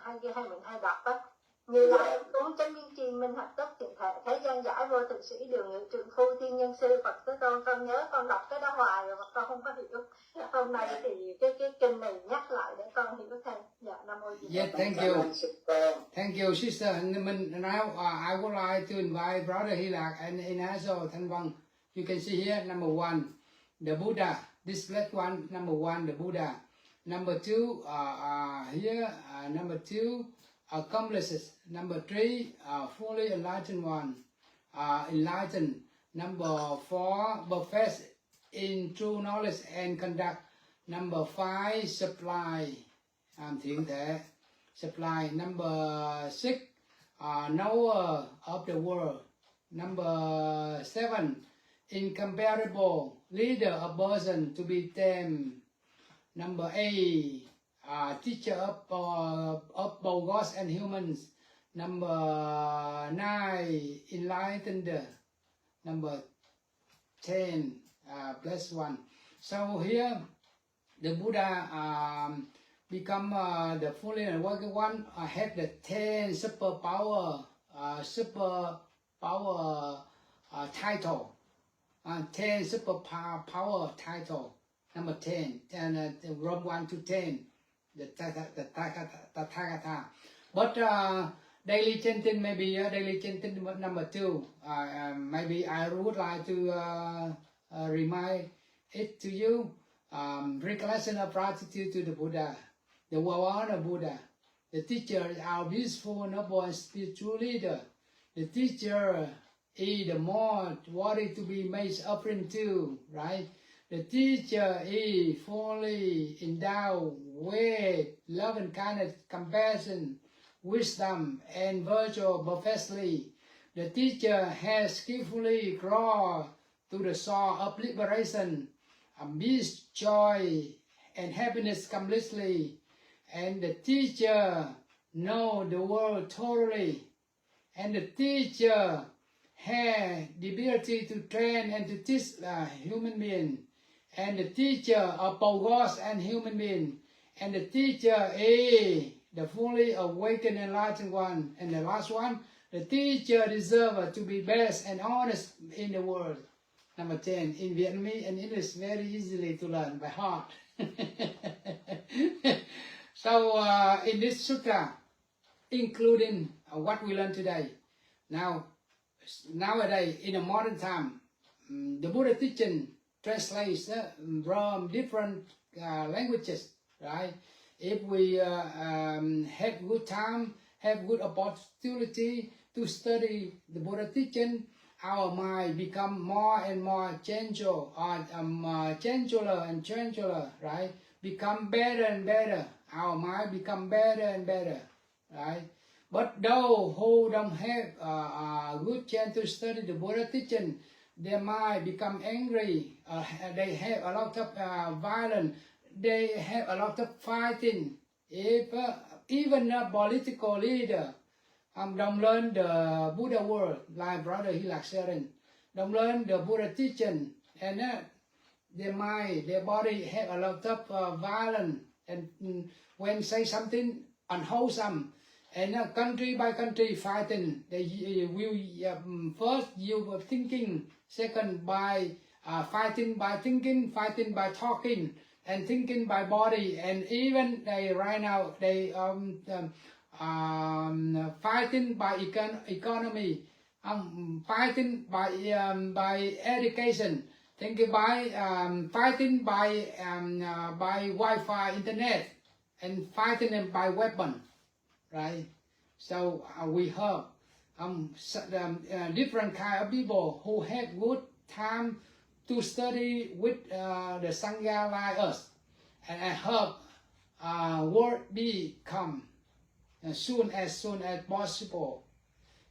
hay đọc á. Như là cuốn chánh biên tri, minh hạnh túc, thiện thệ, thế gian giải, vô thượng sĩ, điều ngự trượng phu, thiên nhân sư, Phật Thế Tôn. Con nhớ con đọc cái đó hoài rồi mà con không có hiểu. Hôm nay thì cái kinh này nhắc lại để con hiểu thêm. Dạ, Nam Mô Di Đà Phật. Thank you. Thank you, sister. Now I would like to invite Brother Hilak and Inazo Thanvang. You can see here, number 1, the Buddha. This last one, number 1, the Buddha. Number 2, here, number 2, encompasses. Number 3, fully enlightened one, enlightened. Number 4, perfect in true knowledge and conduct. Number 5, supply, thiện thể, supply. Number 6, knower of the world. Number 7, incomparable, leader of person to be tamed. Number 8, teacher of both gods and humans. Number 9, enlightened. Number 10, blessed one. So here, the Buddha become the fully awakened one. Had the 10 superpower title. 10 superpower title. Number 10, and from 1 to 10, the Tathagata. But daily chanting, maybe daily chanting number 2. Maybe I would like to remind it to you. Recollection of gratitude to the Buddha, the well-honored Buddha, the teacher, our beautiful, noble, and spiritual leader. The teacher is the more worthy to be made offering to, right? The teacher is fully endowed with love and kindness, compassion, wisdom, and virtue perfectly. The teacher has skillfully grown to the soul of liberation, peace, joy, and happiness completely. And the teacher knows the world totally. And the teacher has the ability to train and to teach human beings. And the teacher of both gods and human beings. And the teacher is the fully awakened and enlightened one. And the last one, the teacher deserves to be best and honest in the world. Number 10, in Vietnamese and English, very easily to learn by heart. So in this sutta, including what we learned today, nowadays in a modern time, the Buddha teaching translates from different languages, right? If we have good time, have good opportunity to study the Buddha teaching, our mind become more and more gentle, gentler and gentler, right? Become better and better. Our mind become better and better, right? But those who don't have a good chance to study the Buddha teaching, their mind become angry. They have a lot of violence. They have a lot of fighting. If even a political leader don't learn the Buddha word, like Brother Hilak sharing, don't learn the Buddha teaching, and their mind, their body have a lot of violence, and when say something unwholesome, and country by country fighting, they will first you were thinking, second by fighting by thinking, fighting by talking, and thinking by body, and even they right now they fighting by economy, fighting by education, thinking by fighting by Wi-Fi internet, and fighting by weapon, right? So we have different kind of people who have good time to study with the Sangha like us, and I hope world become as soon as possible.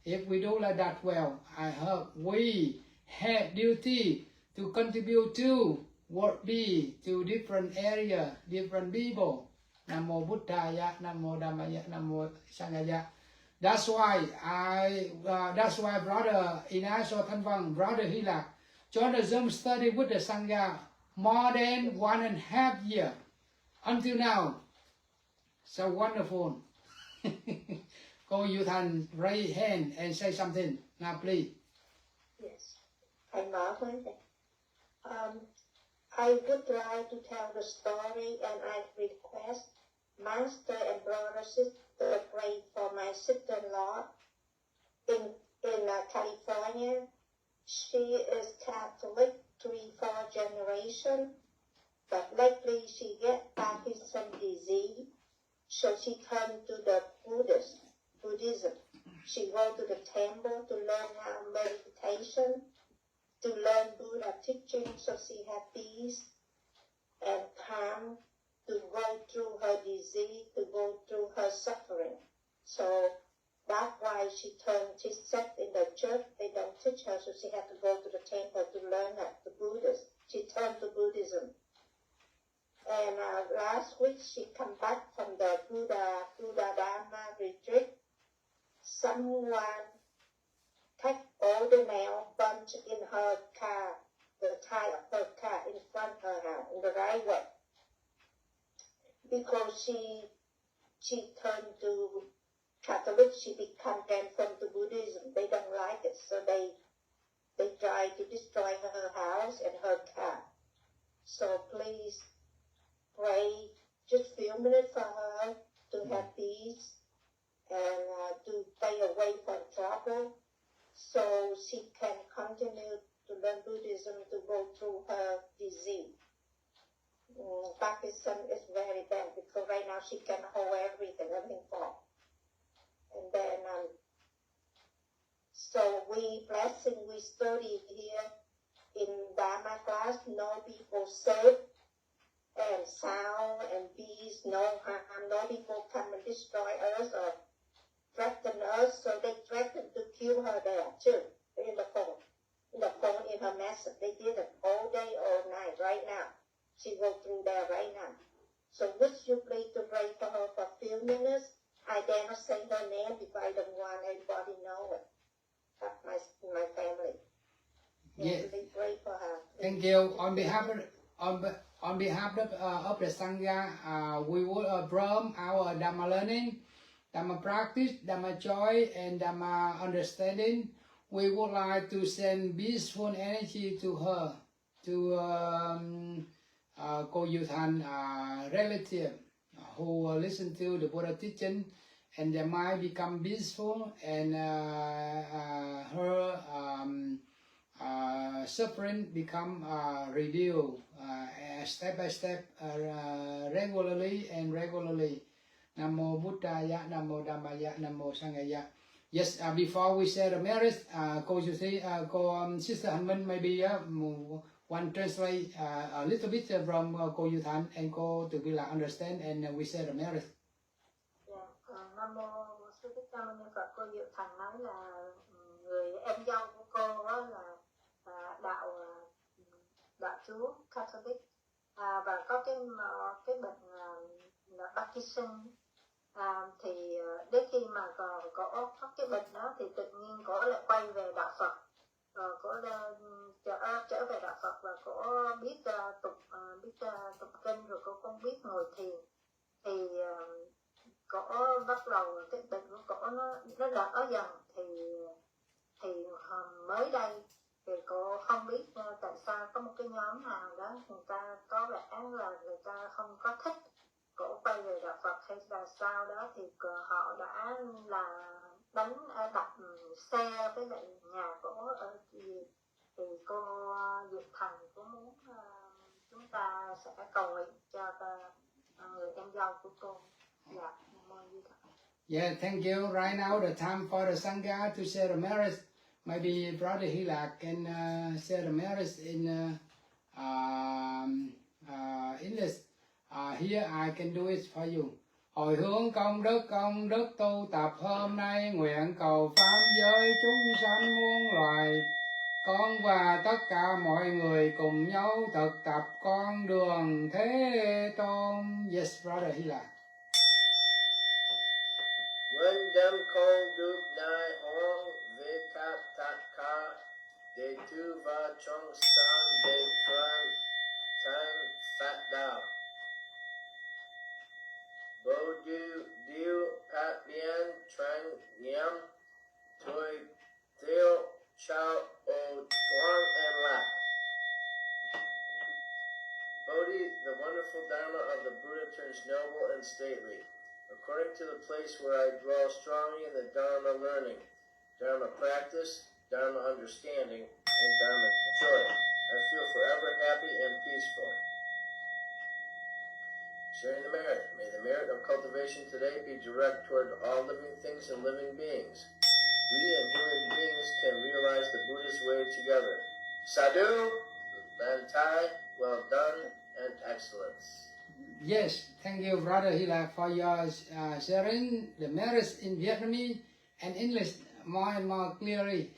If we do like that well, I hope we have duty to contribute to world be to different area, different people. Namo Buddhaya, Namo Dhammaya, Namo Sanghaya. That's why Brother Inaso Thanvang, Brother Hilak, joined the Zoom study with the Sangha more than 1.5 years until now. So wonderful. Cô Yu Thành, raise hand and say something now, please. Yes, I'm Margaret. I would like to tell the story, and I request Master and Brother Sister pray for my sister-in-law in California. She is Catholic, 3-4 generation, but lately she get Parkinson's disease, so she turned to the Buddhism. She go to the temple to learn how meditation, to learn Buddha teaching, so she have peace and calm to go through her disease, to go through her suffering. So that's why she sat in the church. They don't teach her, so she had to go to the temple to learn the Buddhist. She turned to Buddhism. And last week she come back from the Buddha Dhamma retreat. Someone take all the nail bunch in her car, the tire of her car in front of her house, in the driveway. Because she turned to Catholic, she become from to Buddhism. They don't like it, so they try to destroy her house and her car. So please pray just a few minutes for her to have peace and to stay away from trouble, so she can continue to learn Buddhism to go through her disease. Pakistan is very bad because right now she can hold everything fall. And then So we blessing, we study here in Dhamma class, no people safe and sound and peace, no harm, no people come and destroy us or threaten us. So they threatened to kill her there too, in the phone. In the phone, in her message, they did it all day, all night, right now. She go through there right now. So would you please to pray for her for a few minutes? I dare not say her name because I don't want anybody to know it. That's my family. Yes. Please pray for her. Thank you. On behalf of the Sangha, we will affirm our Dhamma learning, Dhamma practice, Dhamma joy, and Dhamma understanding. We would like to send peaceful energy to her, to Cô Diệu Thành relative who listen to the Buddha teaching, and their mind become peaceful, and her suffering become reduced step by step, regularly. Namo Buddhaya, Namo Dhammaya, Namo Sanghaya. Yes, before we say the marriage, cô Sister Han Minh, maybe one translate a little bit from cô Diệu Thành and cô Từ Bi Lạc understand, and we say the marriage. Nam mô Sư Thích Ca Mâu Ni Phật. Cô Diệu Thành nói là người em dâu của cô là đạo Chúa Catholic, và có cái bệnh là Parkinson. Thì đến khi mà cổ có cái bệnh đó thì tự nhiên cổ lại quay về đạo Phật, cổ trở về đạo Phật, và cổ biết tụng kinh, rồi cổ không biết ngồi thiền. Thì cổ bắt đầu cái bệnh của cổ nó đỡ dần. Thì mới đây thì cô không biết tại sao có một cái nhóm nào đó người ta có vẻ là người ta không có thích cổ quay về đạo Phật hay là sao đó, thì họ đã là đập xe với lại nhà cổ ở gì. Thì cô Diệu Thành cũng muốn chúng ta sẽ cầu nguyện cho người em dâu của cô. Dạ, Nam mô Di Đà. Yeah, thank you. Right now the time for the Sangha to say the marriage. Maybe Brother Hila can say the marriage in English. Here I can do it for you. Hồi hướng công đức tu tập hôm nay, nguyện cầu pháp giới chúng sanh muôn loài, con và tất cả mọi người cùng nhau thực tập con đường Thế Tôn. Yes, Brother Hila. When dem kong dup nai hong ve ka ta ka de tu va chong san de tran tan fat dao. Bo du diu pat bien trang nyam toi theo chao o tuang and lak. Bodhi, the wonderful Dharma of the Buddha turns noble and stately, according to the place where I dwell strongly in the Dharma learning, Dharma practice, Dharma understanding, and Dharma joy. I feel forever happy and peaceful. Sharing the merit. May the merit of cultivation today be direct toward all living things and living beings. We and human beings can realize the Buddhist way together. Sadhu, Bantai, well done, and excellence. Yes, thank you, Brother Hila, for your sharing the marriage in Vietnamese and English more and more clearly.